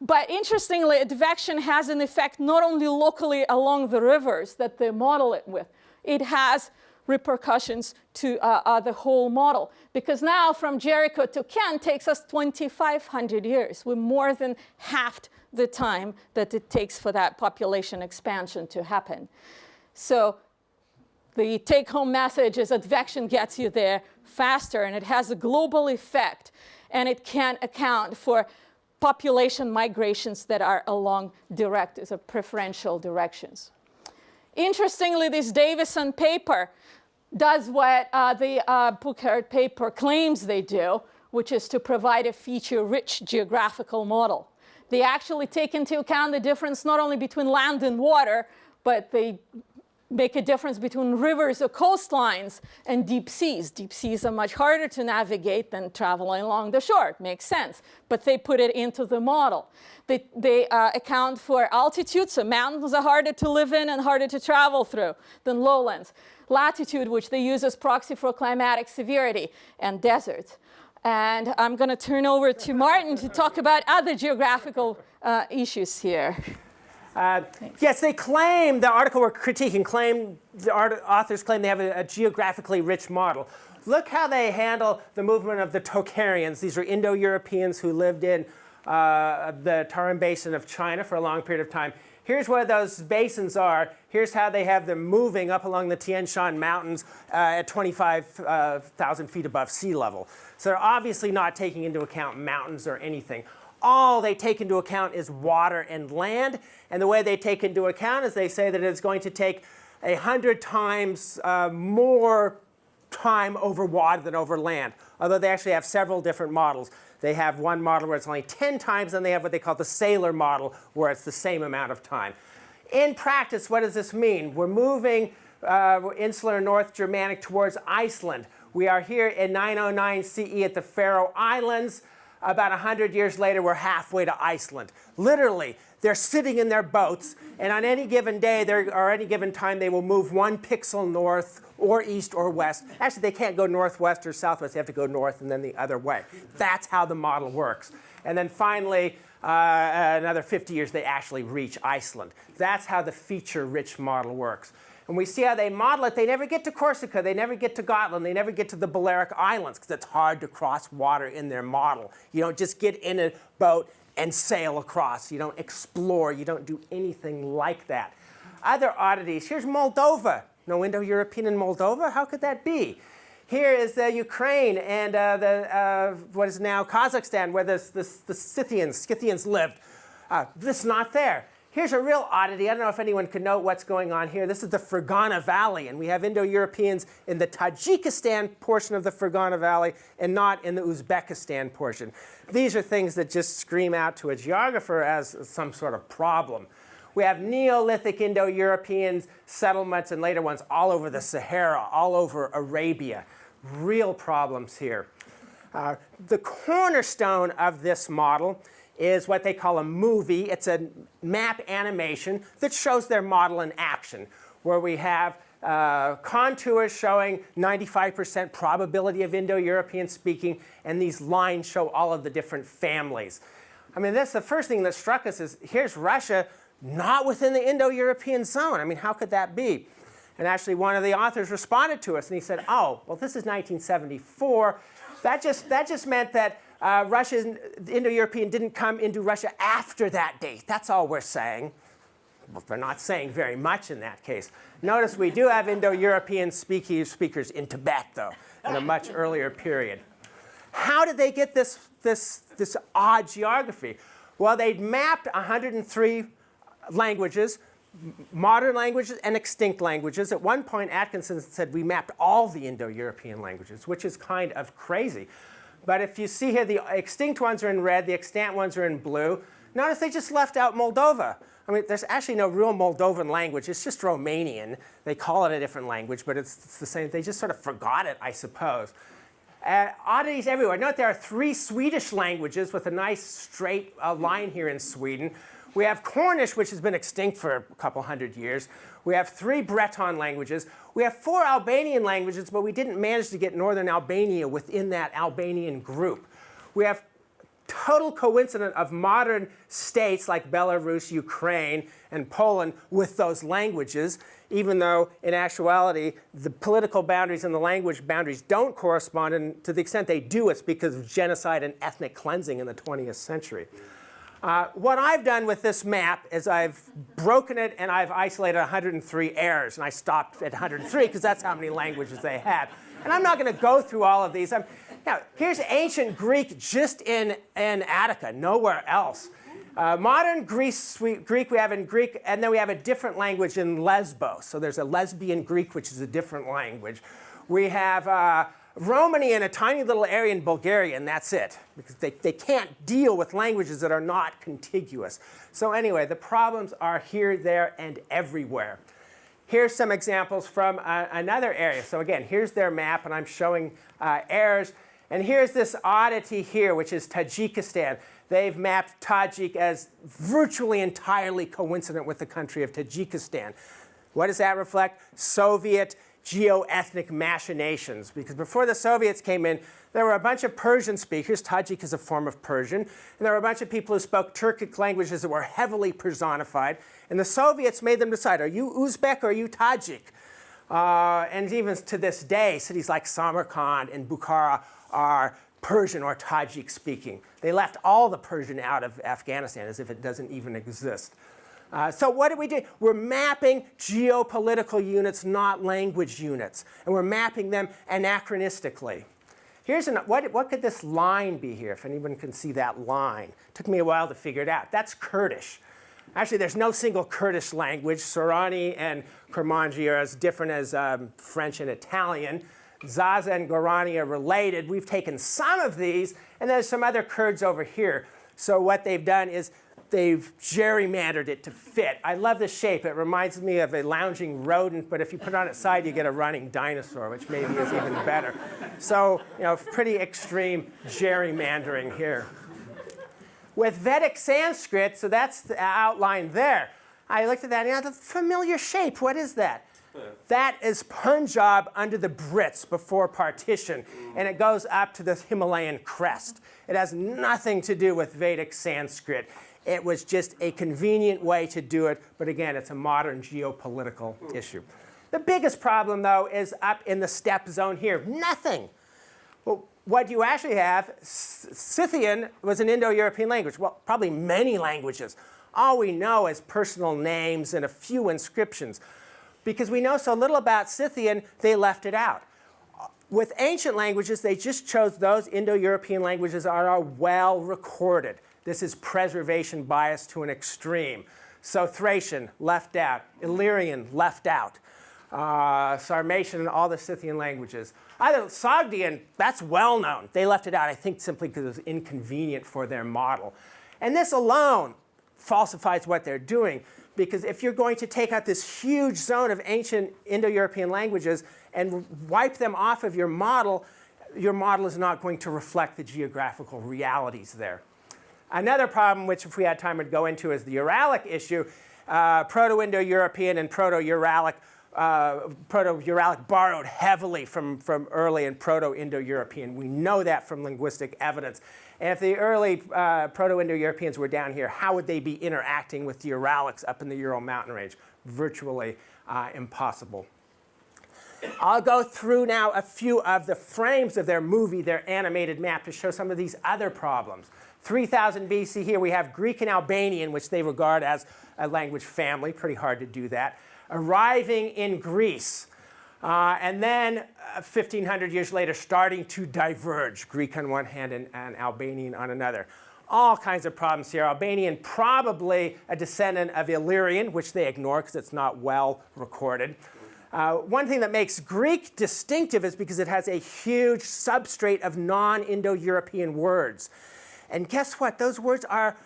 But interestingly, advection has an effect not only locally along the rivers that they model it with, it has repercussions to the whole model. Because now from Jericho to Kent takes us 2,500 years. We more than halved the time that it takes for that population expansion to happen. So the take-home message is advection gets you there faster, and it has a global effect, and it can account for population migrations that are along direct, preferential directions. Interestingly, this Davison paper does what the Buchert paper claims they do, which is to provide a feature-rich geographical model. They actually take into account the difference not only between land and water, but they make a difference between rivers or coastlines and deep seas. Deep seas are much harder to navigate than traveling along the shore. It makes sense. But they put it into the model. They account for altitude, so mountains are harder to live in and harder to travel through than lowlands. Latitude, which they use as proxy for climatic severity, and deserts. And I'm going to turn over to Martin to talk about other geographical issues here. Yes, they claim, the article we're critiquing, the authors claim they have a geographically rich model. Look how they handle the movement of the Tocharians. These are Indo-Europeans who lived in the Tarim Basin of China for a long period of time. Here's where those basins are. Here's how they have them moving up along the Tian Shan Mountains at 25,000 feet above sea level. So they're obviously not taking into account mountains or anything. All they take into account is water and land. And the way they take into account is they say that it's going to take 100 times more time over water than over land, although they actually have several different models. They have one model where it's only 10 times, and they have what they call the Sailor model, where it's the same amount of time. In practice, what does this mean? We're moving insular North Germanic towards Iceland. We are here in 909 CE at the Faroe Islands. About 100 years later, we're halfway to Iceland. Literally, they're sitting in their boats, and on any given day or any given time, they will move 1 pixel north or east or west. Actually, they can't go northwest or southwest. They have to go north and then the other way. That's how the model works. And then finally, another 50 years, they actually reach Iceland. That's how the feature-rich model works. And we see how they model it. They never get to Corsica. They never get to Gotland. They never get to the Balearic Islands because it's hard to cross water in their model. You don't just get in a boat and sail across. You don't explore. You don't do anything like that. Other oddities. Here's Moldova. No Indo-European in Moldova? How could that be? Here is Ukraine and what is now Kazakhstan, where the Scythians lived. This is not there. Here's a real oddity. I don't know if anyone can know what's going on here. This is the Fergana Valley, and we have Indo-Europeans in the Tajikistan portion of the Fergana Valley and not in the Uzbekistan portion. These are things that just scream out to a geographer as some sort of problem. We have Neolithic Indo-European settlements and later ones all over the Sahara, all over Arabia. Real problems here. The cornerstone of this model is what they call a movie. It's a map animation that shows their model in action, where we have contours showing 95% probability of Indo-European speaking, and these lines show all of the different families. I mean, that's the first thing that struck us is here's Russia not within the Indo-European zone. I mean, how could that be? And actually, one of the authors responded to us, and he said, oh, well, this is 1974. That just meant that Indo-European didn't come into Russia after that date. That's all we're saying. Well, they're not saying very much in that case. Notice we do have Indo-European speakers in Tibet, though, in a much earlier period. How did they get this odd geography? Well, they'd mapped 103 languages, modern languages and extinct languages. At one point, Atkinson said we mapped all the Indo-European languages, which is kind of crazy. But if you see here, the extinct ones are in red, the extant ones are in blue. Notice they just left out Moldova. I mean, there's actually no real Moldovan language. It's just Romanian. They call it a different language, but it's the same. They just sort of forgot it, I suppose. Oddities everywhere. Note there are 3 Swedish languages with a nice straight line here in Sweden. We have Cornish, which has been extinct for a couple hundred years. We have 3 Breton languages. We have 4 Albanian languages, but we didn't manage to get northern Albania within that Albanian group. We have total coincidence of modern states like Belarus, Ukraine, and Poland with those languages, even though in actuality the political boundaries and the language boundaries don't correspond, and to the extent they do, it's because of genocide and ethnic cleansing in the 20th century. What I've done with this map is I've broken it and I've isolated 103 errors, and I stopped at 103 because that's how many languages they had. And I'm not going to go through all of these. Now, here's ancient Greek just in Attica, nowhere else. Modern Greek we have in Greek, and then we have a different language in Lesbos. So there's a lesbian Greek, which is a different language. We have Romani in a tiny little area in Bulgaria, and that's it, because they can't deal with languages that are not contiguous. So anyway, the problems are here, there, and everywhere. Here's some examples from another area. So again, here's their map, and I'm showing errors. And here's this oddity here, which is Tajikistan. They've mapped Tajik as virtually entirely coincident with the country of Tajikistan. What does that reflect? Soviet geo-ethnic machinations. Because before the Soviets came in, there were a bunch of Persian speakers. Tajik is a form of Persian. And there were a bunch of people who spoke Turkic languages that were heavily personified. And the Soviets made them decide, are you Uzbek or are you Tajik? And even to this day, cities like Samarkand and Bukhara are Persian or Tajik speaking. They left all the Persian out of Afghanistan as if it doesn't even exist. So what did we do? We're mapping geopolitical units, not language units. And we're mapping them anachronistically. Here's what could this line be here, if anyone can see that line? It took me a while to figure it out. That's Kurdish. Actually, there's no single Kurdish language. Sorani and Kurmanji are as different as French and Italian. Zaza and Gorani are related. We've taken some of these, and there's some other Kurds over here. So what they've done is they've gerrymandered it to fit. I love this shape. It reminds me of a lounging rodent, but if you put it on its side, you get a running dinosaur, which maybe is even better. So, pretty extreme gerrymandering here. With Vedic Sanskrit, so that's the outline there. I looked at that, the familiar shape, what is that? That is Punjab under the Brits before partition, and it goes up to the Himalayan crest. It has nothing to do with Vedic Sanskrit. It was just a convenient way to do it, but again, it's a modern geopolitical issue. The biggest problem, though, is up in the steppe zone here. Nothing. Well, what you actually have, Scythian was an Indo-European language. Well, probably many languages. All we know is personal names and a few inscriptions. Because we know so little about Scythian, they left it out. With ancient languages, they just chose those Indo-European languages that are well recorded. This is preservation bias to an extreme. So Thracian, left out. Illyrian, left out. Sarmatian and all the Scythian languages. Either Sogdian, that's well known. They left it out, I think, simply because it was inconvenient for their model. And this alone falsifies what they're doing, because if you're going to take out this huge zone of ancient Indo-European languages and wipe them off of your model is not going to reflect the geographical realities there. Another problem, which if we had time would go into, is the Uralic issue. Proto Indo-European and Proto Uralic borrowed heavily from early and Proto Indo-European. We know that from linguistic evidence. And if the early Proto Indo-Europeans were down here, how would they be interacting with the Uralics up in the Ural mountain range? Virtually impossible. I'll go through now a few of the frames of their movie, their animated map, to show some of these other problems. 3000 BC here, we have Greek and Albanian, which they regard as a language family. Pretty hard to do that. Arriving in Greece. And then 1,500 years later, starting to diverge, Greek on one hand and Albanian on another. All kinds of problems here. Albanian, probably a descendant of Illyrian, which they ignore because it's not well recorded. One thing that makes Greek distinctive is because it has a huge substrate of non-Indo-European words. And guess what? Those words are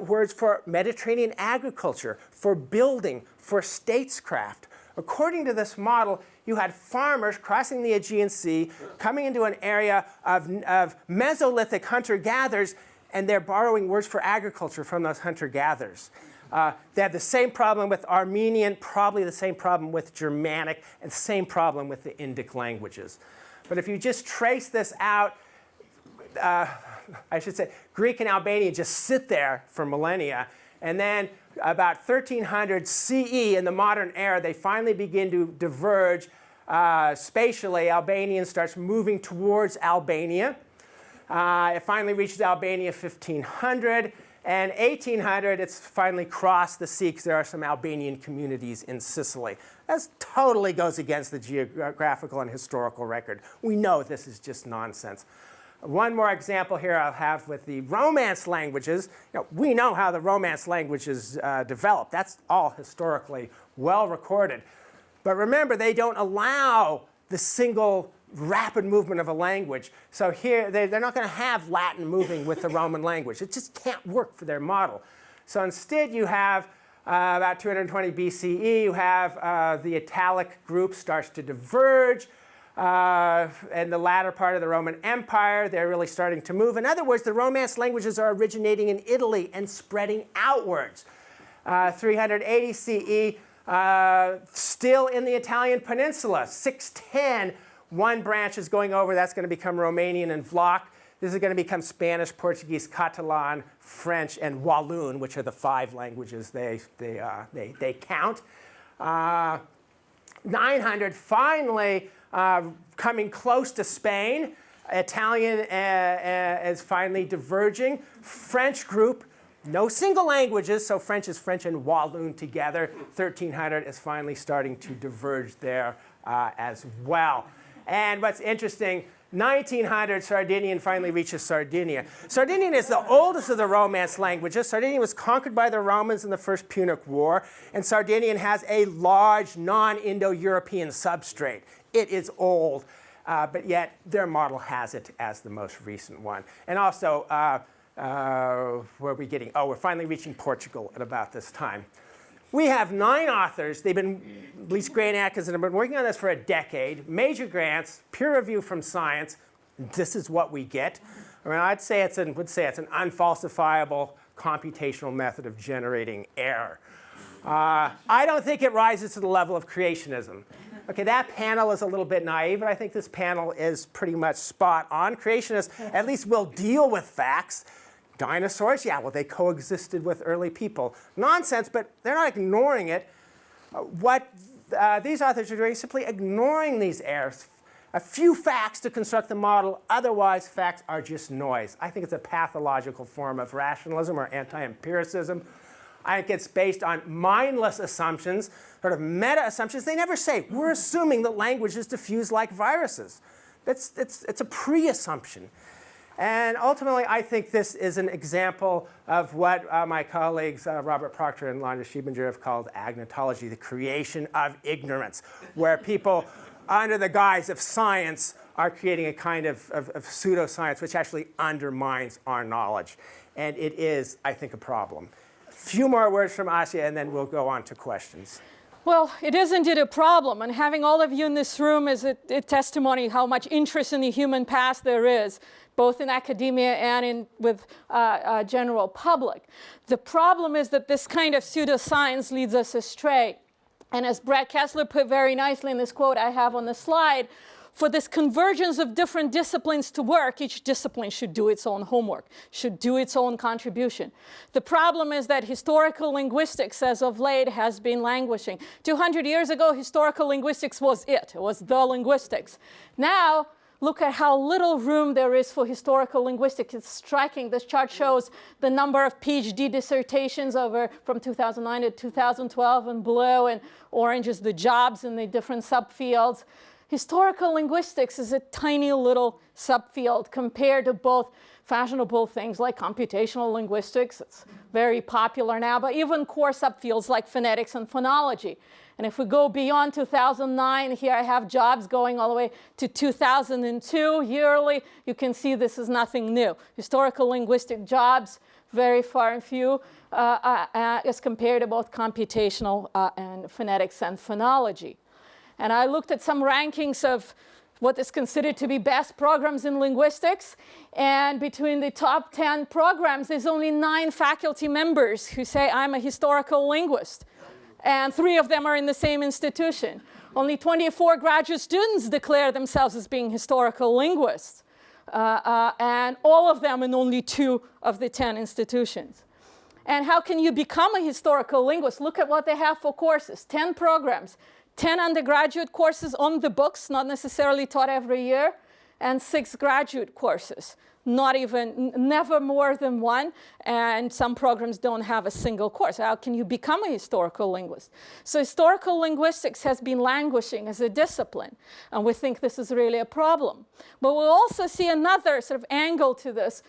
words for Mediterranean agriculture, for building, for statescraft. According to this model, you had farmers crossing the Aegean Sea, coming into an area of Mesolithic hunter-gatherers, and they're borrowing words for agriculture from those hunter-gatherers. They have the same problem with Armenian, probably the same problem with Germanic, and the same problem with the Indic languages. But if you just trace this out, I should say, Greek and Albanian just sit there for millennia, and then about 1300 CE in the modern era, they finally begin to diverge spatially. Albanian starts moving towards Albania. It finally reaches Albania 1500. And 1800, it's finally crossed the sea because there are some Albanian communities in Sicily. That totally goes against the geographical and historical record. We know this is just nonsense. One more example here I'll have with the Romance languages. We know how the Romance languages developed. That's all historically well recorded. But remember, they don't allow the single rapid movement of a language. So here, they're not going to have Latin moving with the Roman language. It just can't work for their model. So instead, you have about 220 BCE, you have the Italic group starts to diverge. And the latter part of the Roman Empire, they're really starting to move. In other words, the Romance languages are originating in Italy and spreading outwards. 380 CE, still in the Italian peninsula. 610, one branch is going over. That's going to become Romanian and Vlach. This is going to become Spanish, Portuguese, Catalan, French, and Walloon, which are the 5 languages they count. 900, finally, coming close to Spain. Italian is finally diverging. French group, no single languages, so French is French and Walloon together. 1300 is finally starting to diverge there as well. And what's interesting, 1900, Sardinian finally reaches Sardinia. Sardinian is the oldest of the Romance languages. Sardinian was conquered by the Romans in the First Punic War, and Sardinian has a large non-Indo-European substrate. It is old, but yet their model has it as the most recent one. And also, where are we getting? Oh, we're finally reaching Portugal at about this time. We have 9 authors. They've been, at least Gray and Atkinson, have been working on this for a decade. Major grants, peer review from Science. This is what we get. I mean, would say it's an unfalsifiable computational method of generating error. I don't think it rises to the level of creationism. Okay, that panel is a little bit naive, but I think this panel is pretty much spot on. Creationists at least will deal with facts. Dinosaurs, yeah, well, they coexisted with early people. Nonsense, but they're not ignoring it. What these authors are doing is simply ignoring these errors. A few facts to construct the model, otherwise facts are just noise. I think it's a pathological form of rationalism or anti-empiricism. I think it's based on mindless assumptions, sort of meta-assumptions. They never say, we're assuming that languages diffuse like viruses. It's a pre-assumption. And ultimately, I think this is an example of what my colleagues Robert Proctor and Londa Schiebinger have called agnotology, the creation of ignorance, where people, under the guise of science, are creating a kind of pseudoscience which actually undermines our knowledge. And it is, I think, a problem. A few more words from Asya, and then we'll go on to questions. Well, it is indeed a problem, and having all of you in this room is a testimony how much interest in the human past there is, both in academia and with general public. The problem is that this kind of pseudoscience leads us astray. And as Brad Kessler put very nicely in this quote I have on the slide, for this convergence of different disciplines to work, each discipline should do its own homework, should do its own contribution. The problem is that historical linguistics, as of late, has been languishing. 200 years ago, historical linguistics was it. It was the linguistics. Now, look at how little room there is for historical linguistics. It's striking. This chart shows the number of PhD dissertations from 2009 to 2012 in blue, and orange is the jobs in the different subfields. Historical linguistics is a tiny little subfield compared to both fashionable things like computational linguistics. It's very popular now, but even core subfields like phonetics and phonology. And if we go beyond 2009, here I have jobs going all the way to 2002 yearly. You can see this is nothing new. Historical linguistic jobs, very far and few, as compared to both computational and phonetics and phonology. And I looked at some rankings of what is considered to be best programs in linguistics. And between the top 10 programs, there's only 9 faculty members who say, I'm a historical linguist. And 3 of them are in the same institution. Only 24 graduate students declare themselves as being historical linguists. And all of them in only 2 of the 10 institutions. And how can you become a historical linguist? Look at what they have for courses. 10 programs. 10 undergraduate courses on the books, not necessarily taught every year, and 6 graduate courses, never more than 1, and some programs don't have a single course. How can you become a historical linguist? So historical linguistics has been languishing as a discipline, and we think this is really a problem. But we'll also see another sort of angle to this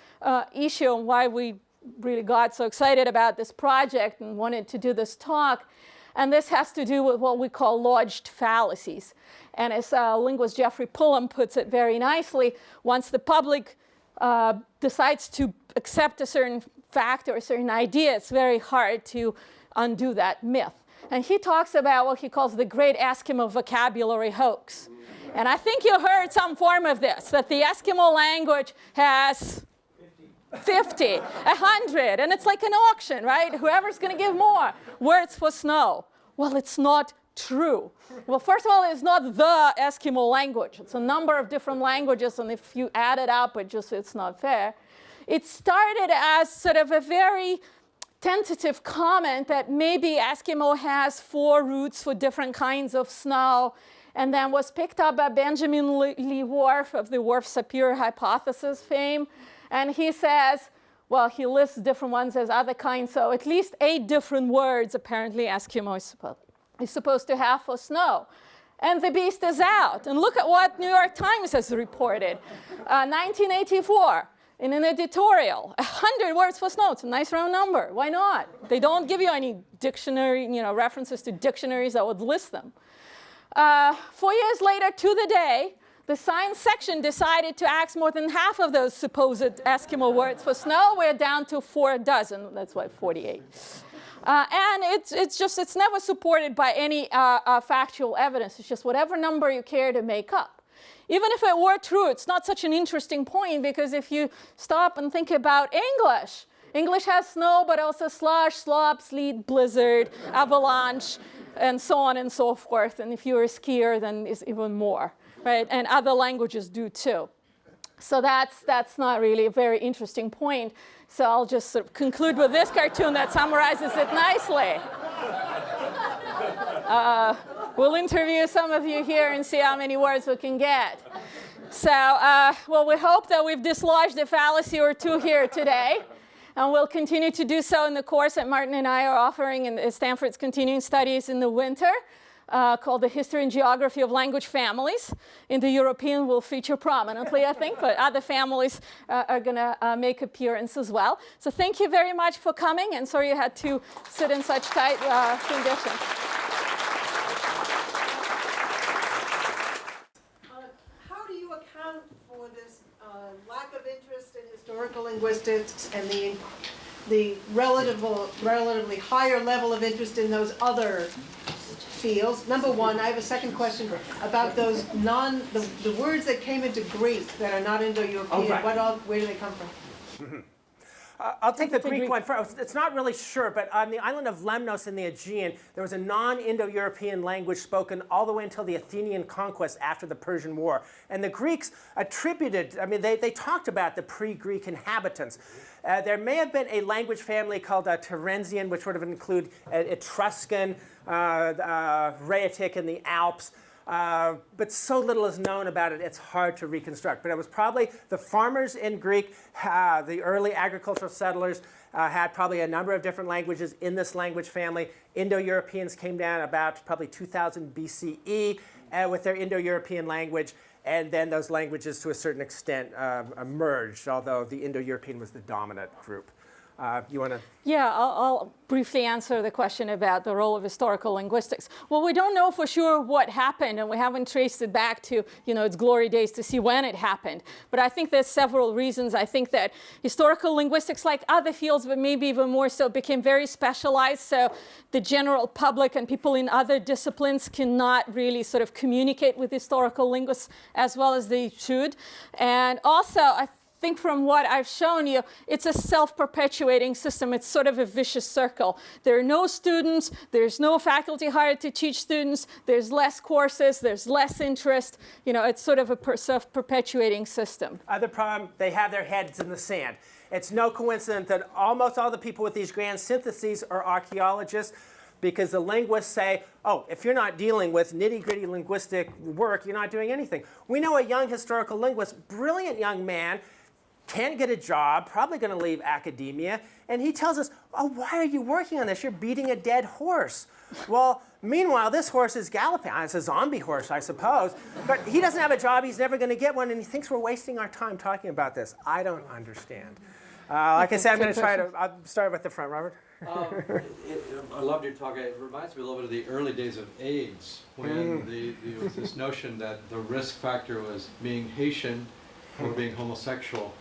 issue, and why we really got so excited about this project and wanted to do this talk. And this has to do with what we call lodged fallacies. And as linguist Jeffrey Pullum puts it very nicely, once the public decides to accept a certain fact or a certain idea, it's very hard to undo that myth. And he talks about what he calls the great Eskimo vocabulary hoax. And I think you heard some form of this, that the Eskimo language has 50, 100, and it's like an auction, right? Whoever's going to give more words for snow. Well, it's not true. Well, first of all, it's not the Eskimo language. It's a number of different languages, and if you add it up, it's not fair. It started as sort of a very tentative comment that maybe Eskimo has 4 roots for different kinds of snow, and then was picked up by Benjamin Lee Whorf of the Whorf-Sapir hypothesis fame. And he says, well, he lists different ones as other kinds, so at least 8 different words apparently Eskimo is supposed to have for snow. And the beast is out. And look at what New York Times has reported. 1984, in an editorial, 100 words for snow. It's a nice round number. Why not? They don't give you any dictionary, references to dictionaries that would list them. 4 years later, to the day, the science section decided to axe more than half of those supposed Eskimo words for snow. We're down to 4 dozen. That's why 48. And it's never supported by any factual evidence. It's just whatever number you care to make up. Even if it were true, it's not such an interesting point, because if you stop and think about English, English has snow, but also slush, slop, sleet, blizzard, avalanche, and so on and so forth. And if you're a skier, then it's even more. Right? And other languages do too. So that's not really a very interesting point. So I'll just sort of conclude with this cartoon that summarizes it nicely. We'll interview some of you here and see how many words we can get. So, well, we hope that we've dislodged a fallacy or 2 here today. And we'll continue to do so in the course that Martin and I are offering in Stanford's continuing studies in the winter. called The History and Geography of Language Families. Indo-European will feature prominently, I think, but other families are going to make appearance as well. So thank you very much for coming, and sorry you had to sit in such tight conditions. How do you account for this lack of interest in historical linguistics and the relatively higher level of interest in those other fields? Number one, I have a second question about those the words that came into Greek that are not Indo-European. Oh, right. Where do they come from? I'll take the Greek one first. It's not really sure, but on the island of Lemnos in the Aegean, there was a non-Indo-European language spoken all the way until the Athenian conquest after the Persian War. And the Greeks attributed, I mean, they talked about the pre-Greek inhabitants. There may have been a language family called Terensian, which would have included Etruscan, Rhaetic in the Alps. But so little is known about it, it's hard to reconstruct. But it was probably the farmers in Greek, the early agricultural settlers had probably a number of different languages in this language family. Indo-Europeans came down about probably 2000 BCE with their Indo-European language. And then those languages, to a certain extent, emerged, although the Indo-European was the dominant group. You want to? Yeah, I'll briefly answer the question about the role of historical linguistics. Well, we don't know for sure what happened, and we haven't traced it back to, its glory days to see when it happened. But I think there's several reasons. I think that historical linguistics, like other fields, but maybe even more so, became very specialized. So the general public and people in other disciplines cannot really sort of communicate with historical linguists as well as they should. And also, I think from what I've shown you, it's a self-perpetuating system. It's sort of a vicious circle. There are no students, there's no faculty hired to teach students, there's less courses, there's less interest. It's sort of a self-perpetuating system. Other problem, they have their heads in the sand. It's no coincidence that almost all the people with these grand syntheses are archaeologists, because the linguists say, oh, if you're not dealing with nitty-gritty linguistic work, you're not doing anything. We know a young historical linguist, brilliant young man, can't get a job, probably going to leave academia, and he tells us, oh, why are you working on this? You're beating a dead horse. Well, meanwhile, this horse is galloping. It's a zombie horse, I suppose, but he doesn't have a job, he's never going to get one, and he thinks we're wasting our time talking about this. I don't understand. Like I said, I'm going to I'll start with the front, Robert. I loved your talk. It reminds me a little bit of the early days of AIDS, when there was this notion that the risk factor was being Haitian or being homosexual.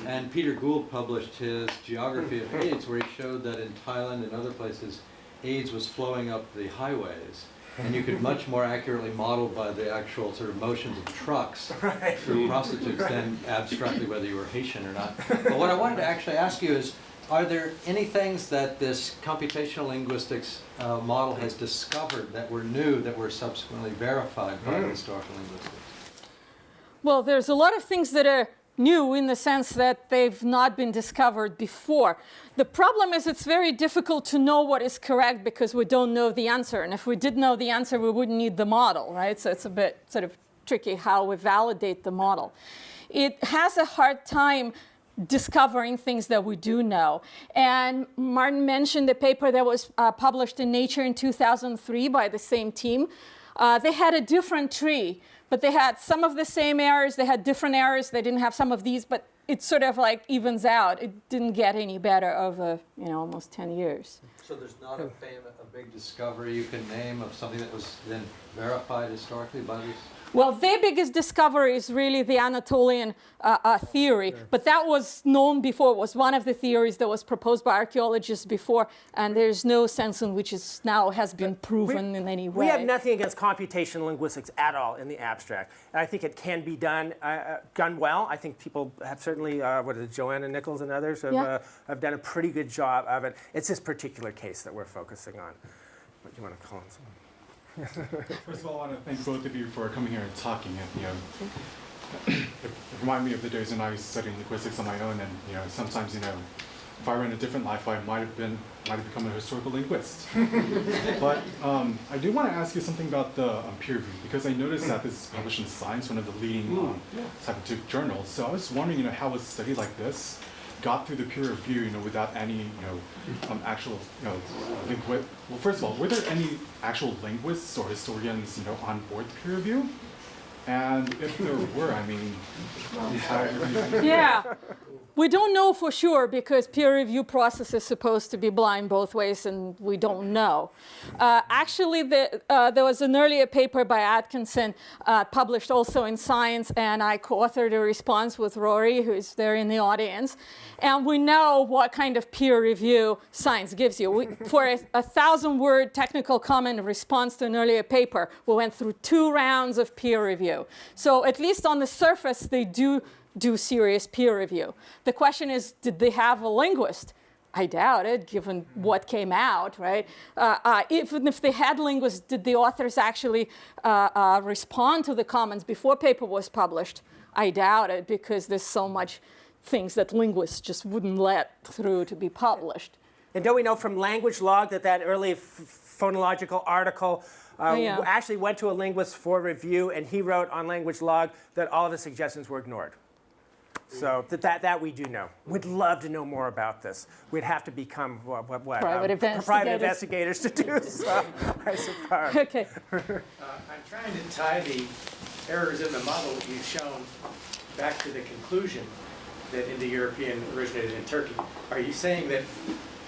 And Peter Gould published his Geography of AIDS, where he showed that in Thailand and other places, AIDS was flowing up the highways. And you could much more accurately model by the actual sort of motions of trucks through prostitutes than abstractly whether you were Haitian or not. But what I wanted to actually ask you is, are there any things that this computational linguistics model has discovered that were new, that were subsequently verified by historical linguistics? Well, there's a lot of things that are new in the sense that they've not been discovered before. The problem is it's very difficult to know what is correct because we don't know the answer. And if we did know the answer, we wouldn't need the model, right? So it's a bit sort of tricky how we validate the model. It has a hard time discovering things that we do know. And Martin mentioned the paper that was published in Nature in 2003 by the same team. They had a different tree, but they had some of the same errors, they had different errors, they didn't have some of these, but it sort of like evens out. It didn't get any better over, almost 10 years. So there's not a big discovery you can name of something that was then verified historically by this? Well, their biggest discovery is really the Anatolian theory, but that was known before. It was one of the theories that was proposed by archaeologists before, and there's no sense in which it now has been proven in any way. We have nothing against computational linguistics at all in the abstract. And I think it can be done well. I think people have certainly, Joanna Nichols and others have done a pretty good job of it. It's this particular case that we're focusing on. What do you want to call it? First of all, I want to thank both of you for coming here and talking. And, it reminded me of the days when I was studying linguistics on my own, and sometimes if I ran a different life, I might have become a historical linguist. But I do want to ask you something about the peer review, because I noticed that this is published in Science, one of the leading scientific journals. So I was wondering, how a study like this got through the peer review, without any, actual, well, first of all, were there any actual linguists or historians, on board the peer review? And if there were, I mean, Yeah. We don't know for sure because peer review process is supposed to be blind both ways, and we don't know. Actually, there was an earlier paper by Atkinson published also in Science, and I co-authored a response with Rory, who is there in the audience. And we know what kind of peer review science gives you. For a 1,000-word technical comment response to an earlier paper, we went through 2 rounds of peer review. So at least on the surface, they do serious peer review. The question is, did they have a linguist? I doubt it, given what came out, right? Even if they had linguists, did the authors actually respond to the comments before paper was published? I doubt it, because there's so much things that linguists just wouldn't let through to be published. And don't we know from Language Log that early phonological article actually went to a linguist for review, and he wrote on Language Log that all of his suggestions were ignored. So that we do know. We'd love to know more about this. We'd have to become Private investigators to do so, I suppose. Okay. I'm trying to tie the errors in the model that you've shown back to the conclusion that Indo-European originated in Turkey. Are you saying that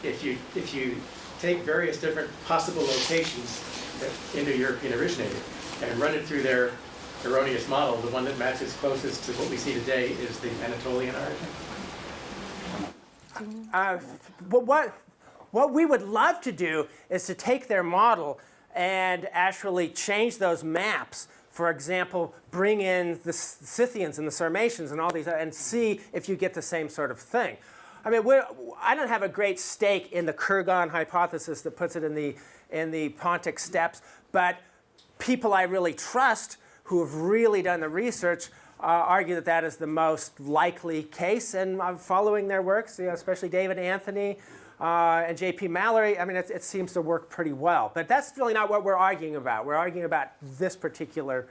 if you take various different possible locations that Indo-European originated and run it through their erroneous model, the one that matches closest to what we see today is the Anatolian origin? What we would love to do is to take their model and actually change those maps. For example, bring in the Scythians and the Sarmatians and all these, and see if you get the same sort of thing. I mean, I don't have a great stake in the Kurgan hypothesis that puts it in the Pontic steppes, but people I really trust who have really done the research argue that that is the most likely case, and I'm following their works, especially David Anthony and J.P. Mallory. I mean, it seems to work pretty well. But that's really not what we're arguing about. We're arguing about this particular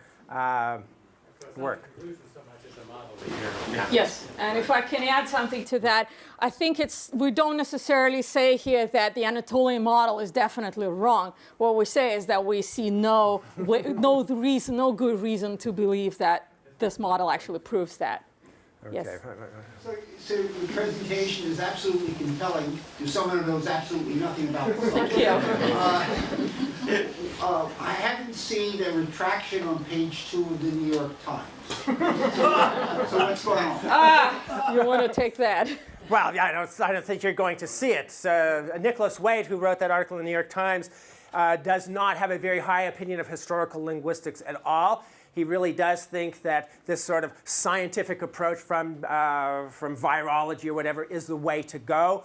work. Yes, and if I can add something to that, I think we don't necessarily say here that the Anatolian model is definitely wrong. What we say is that we see no good reason to believe that this model actually proves that. Okay. Yes. So the presentation is absolutely compelling to someone who knows absolutely nothing about this. Thank you. I haven't seen a retraction on page 2 of the New York Times. So what's going on? You want to take that? Well, yeah, I don't think you're going to see it. Nicholas Wade, who wrote that article in the New York Times, does not have a very high opinion of historical linguistics at all. He really does think that this sort of scientific approach from virology or whatever is the way to go.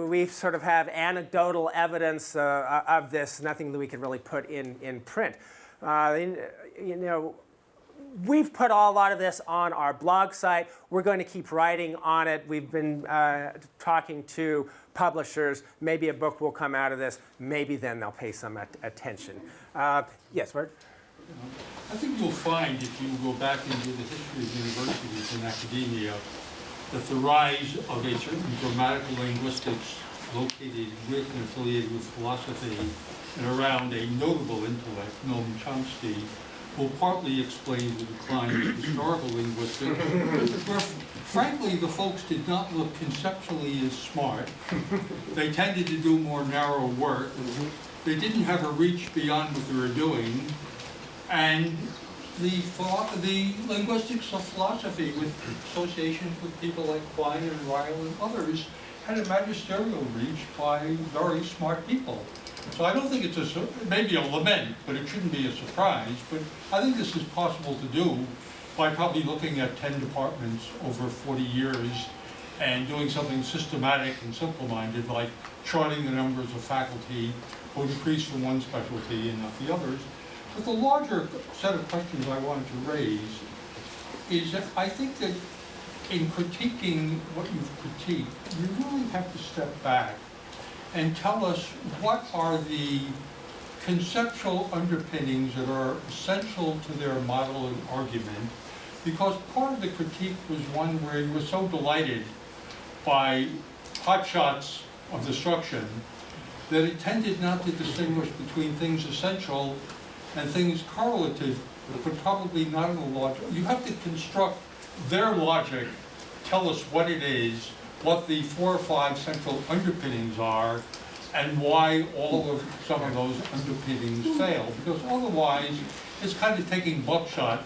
We sort of have anecdotal evidence of this, nothing that we can really put in print. We've put a lot of this on our blog site. We're going to keep writing on it. We've been talking to publishers. Maybe a book will come out of this. Maybe then they'll pay some attention. Yes, Bert? I think you'll find, if you go back into the history of universities and academia, that the rise of a certain grammatical linguistics located with and affiliated with philosophy and around a notable intellect, Noam Chomsky, will partly explain the decline of historical linguistics, where, frankly, the folks did not look conceptually as smart. They tended to do more narrow work. They didn't have a reach beyond what they were doing. And the linguistics of philosophy, with associations with people like Klein and Ryle and others, had a magisterial reach by very smart people. So I don't think it's it may be a lament, but it shouldn't be a surprise. But I think this is possible to do by probably looking at 10 departments over 40 years and doing something systematic and simple-minded, like charting the numbers of faculty who increase from one specialty and not the others. But the larger set of questions I wanted to raise is that I think that in critiquing what you've critiqued, you really have to step back and tell us what are the conceptual underpinnings that are essential to their model and argument, because part of the critique was one where you were so delighted by hotshots of destruction that it tended not to distinguish between things essential and things correlative, but probably not in the logic. You have to construct their logic, tell us what it is, what the 4 or 5 central underpinnings are, and why all of some of those underpinnings fail. Because otherwise, it's kind of taking buckshot,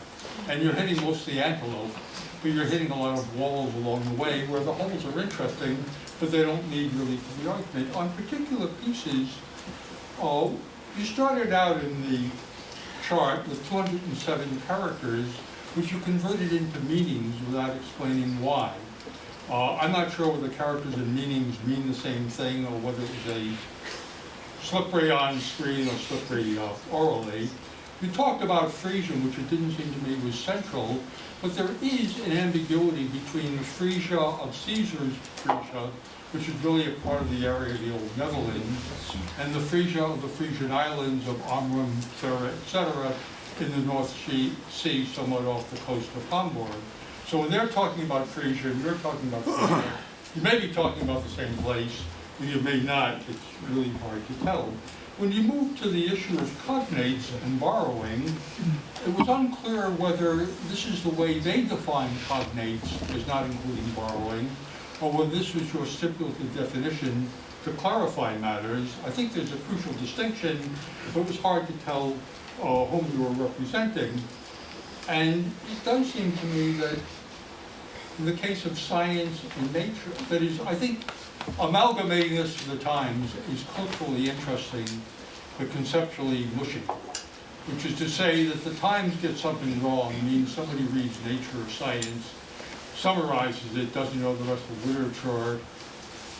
and you're hitting mostly antelope, but you're hitting a lot of walls along the way where the holes are interesting, but they don't lead really to the argument. On particular pieces, you started out in the chart with 207 characters, which you converted into meanings without explaining why. I'm not sure whether characters and meanings mean the same thing, or whether it was a slippery on screen or slippery orally. You talked about Frisian, which it didn't seem to me was central, but there is an ambiguity between the Frisia of Caesar's Frisia, which is really a part of the area of the Old Netherlands, and the Frisia of the Frisian Islands of Amrum, etc., in the North Sea, somewhat off the coast of Hamburg. So when they're talking about Frisia, and you're talking about Frisia, you may be talking about the same place, and you may not. It's really hard to tell. When you move to the issue of cognates and borrowing, it was unclear whether this is the way they define cognates as not including borrowing, or whether this was your stipulative definition to clarify matters. I think there's a crucial distinction, but it was hard to tell whom you were representing. And it does seem to me that in the case of science and nature, that is, I think amalgamating this to the times is culturally interesting, but conceptually mushy. Which is to say that the Times gets something wrong means somebody reads Nature or Science, summarizes it, doesn't know the rest of the literature.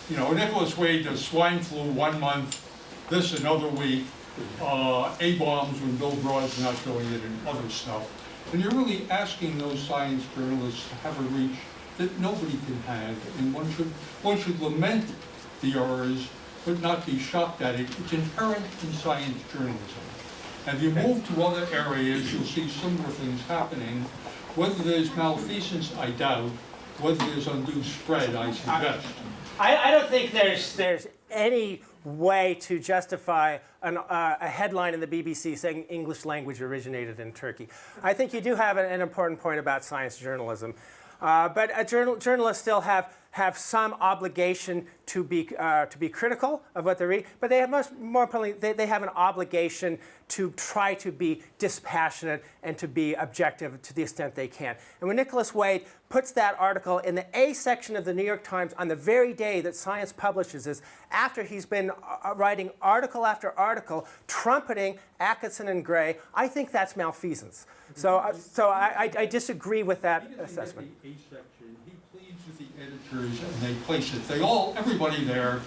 You know, Nicholas Wade does swine flu 1 month, this another week, A-bombs when Bill Broad's not showing it, and other stuff. And you're really asking those science journalists to have a reach that nobody can have, and one should lament the errors, but not be shocked at it. It's inherent in science journalism. And if you move to other areas, you'll see similar things happening. Whether there's malfeasance, I doubt. Whether there's undue spread, I suggest. I don't think there's any way to justify a headline in the BBC saying English language originated in Turkey. I think you do have an important point about science journalism. But journalists still have some obligation to be critical of what they read, but they have more importantly, they have an obligation to try to be dispassionate and to be objective to the extent they can. And when Nicholas Wade puts that article in the A section of the New York Times on the very day that Science publishes this, after he's been writing article after article, trumpeting Atkinson and Gray, I think that's malfeasance. So I disagree with that assessment. The A section, he pleads with the editors and they place it. Everybody there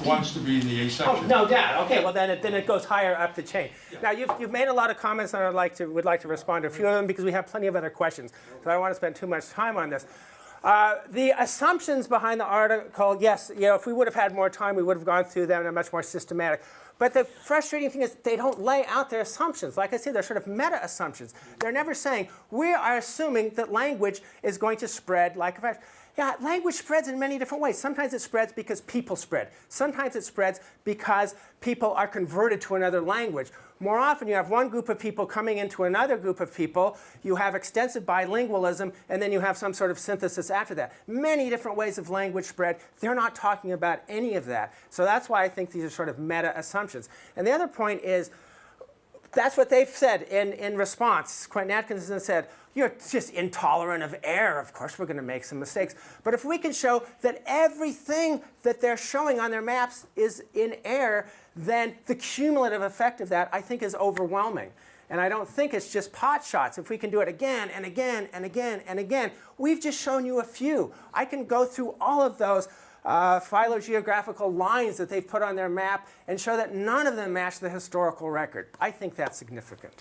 wants to be in the A section. Oh, no doubt. Okay, well then it goes higher up the chain. Yeah. Now you've made a lot of comments, and would like to respond to a few of them because we have plenty of other questions. So I don't want to spend too much time on this. The assumptions behind the article, yes, if we would have had more time, we would have gone through them in a much more systematic. But the frustrating thing is they don't lay out their assumptions. Like I said, they're sort of meta-assumptions. They're never saying, we are assuming that language is going to spread like a virus. Yeah, language spreads in many different ways. Sometimes it spreads because people spread. Sometimes it spreads because people are converted to another language. More often, you have one group of people coming into another group of people. You have extensive bilingualism, and then you have some sort of synthesis after that. Many different ways of language spread. They're not talking about any of that. So that's why I think these are sort of meta-assumptions. And the other point is, that's what they've said in response. Quentin Atkinson said, you're just intolerant of error. Of course, we're going to make some mistakes. But if we can show that everything that they're showing on their maps is in error, then the cumulative effect of that, I think, is overwhelming. And I don't think it's just pot shots. If we can do it again and again and again and again, we've just shown you a few. I can go through all of those phylogeographical lines that they've put on their map and show that none of them match the historical record. I think that's significant.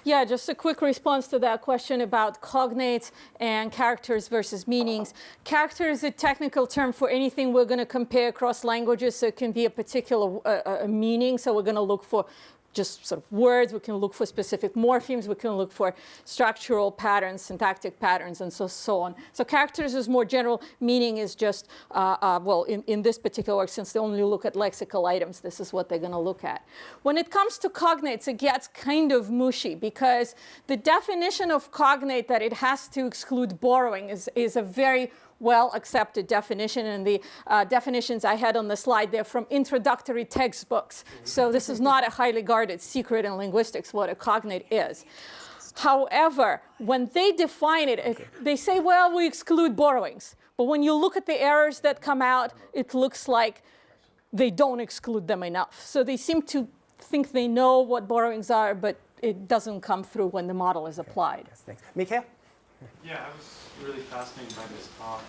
Yeah, just a quick response to that question about cognates and characters versus meanings. Character is a technical term for anything we're going to compare across languages, so it can be a particular meaning. So we're going to look for just sort of words. We can look for specific morphemes. We can look for structural patterns, syntactic patterns, and so on. So characters is more general. Meaning is just, well, in this particular work, since they only look at lexical items, this is what they're going to look at. When it comes to cognates, it gets kind of mushy, because the definition of cognate, that it has to exclude borrowing, is a very well-accepted definition, and the definitions I had on the slide, they're from introductory textbooks. So this is not a highly guarded secret in linguistics what a cognate is. However, when they define it, they say, well, we exclude borrowings. But when you look at the errors that come out, it looks like they don't exclude them enough. So they seem to think they know what borrowings are, but it doesn't come through when the model is applied. Yes, thanks. Mikhail? Yeah, I was really fascinated by this talk,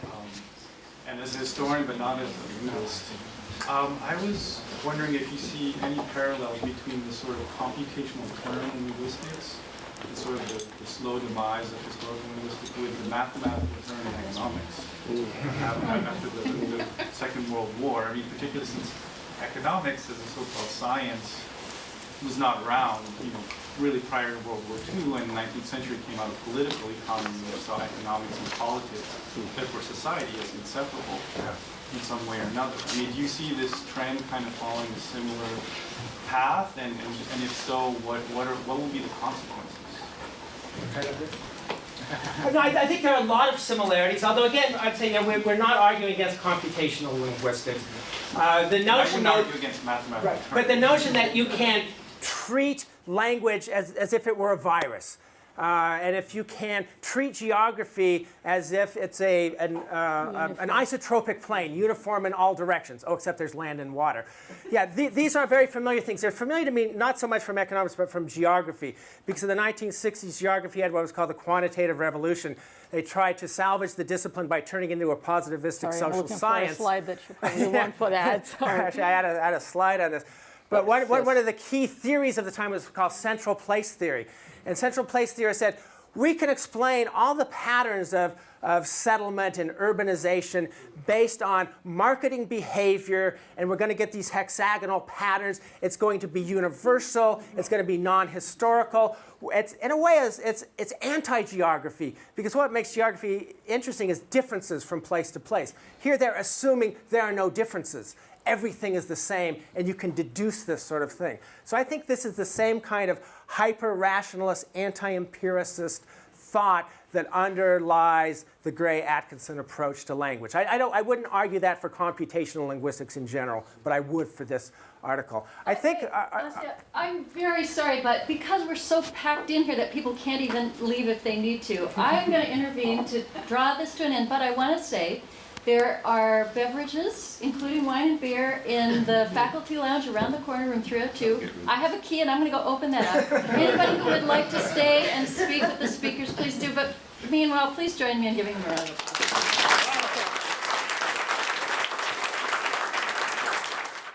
and as a historian, but not as a linguist. I was wondering if you see any parallel between the sort of computational turn in linguistics and sort of the slow demise of historical linguistics with the mathematical turn in economics after the Second World War. I mean, particularly since economics as a so-called science was not around, really prior to World War II, and the 19th century came out of political economy, which saw economics and politics, therefore society as inseparable in some way or another. I mean, do you see this trend kind of following a similar path? And if so, what will be the consequences? No, I think there are a lot of similarities, although again, I'd say we're not arguing against computational linguistics. The notion I wouldn't argue against mathematical turn. But the notion that you can treat language as if it were a virus. And if you can treat geography as if it's an isotropic plane, uniform in all directions, except there's land and water. Yeah, these are very familiar things. They're familiar to me not so much from economics, but from geography. Because in the 1960s, geography had what was called the quantitative revolution. They tried to salvage the discipline by turning it into a positivistic social science. For a slide that you probably want for that. Actually, I had a slide on this. But one of the key theories of the time was called central place theory. And central place theory said, we can explain all the patterns of settlement and urbanization based on marketing behavior, and we're going to get these hexagonal patterns. It's going to be universal. It's going to be non-historical. In a way, it's anti-geography, because what makes geography interesting is differences from place to place. Here they're assuming there are no differences. Everything is the same, and you can deduce this sort of thing. So I think this is the same kind of hyper-rationalist, anti-empiricist thought that underlies the Gray-Atkinson approach to language. I wouldn't argue that for computational linguistics in general, but I would for this article. I think... Asya, I'm very sorry, but because we're so packed in here that people can't even leave if they need to, I'm going to intervene to draw this to an end, but I want to say there are beverages, including wine and beer, in the faculty lounge around the corner, room 302. I have a key, and I'm going to go open that up. Anybody who would like to stay and speak with the speakers, please do. But meanwhile, please join me in giving them a round of applause.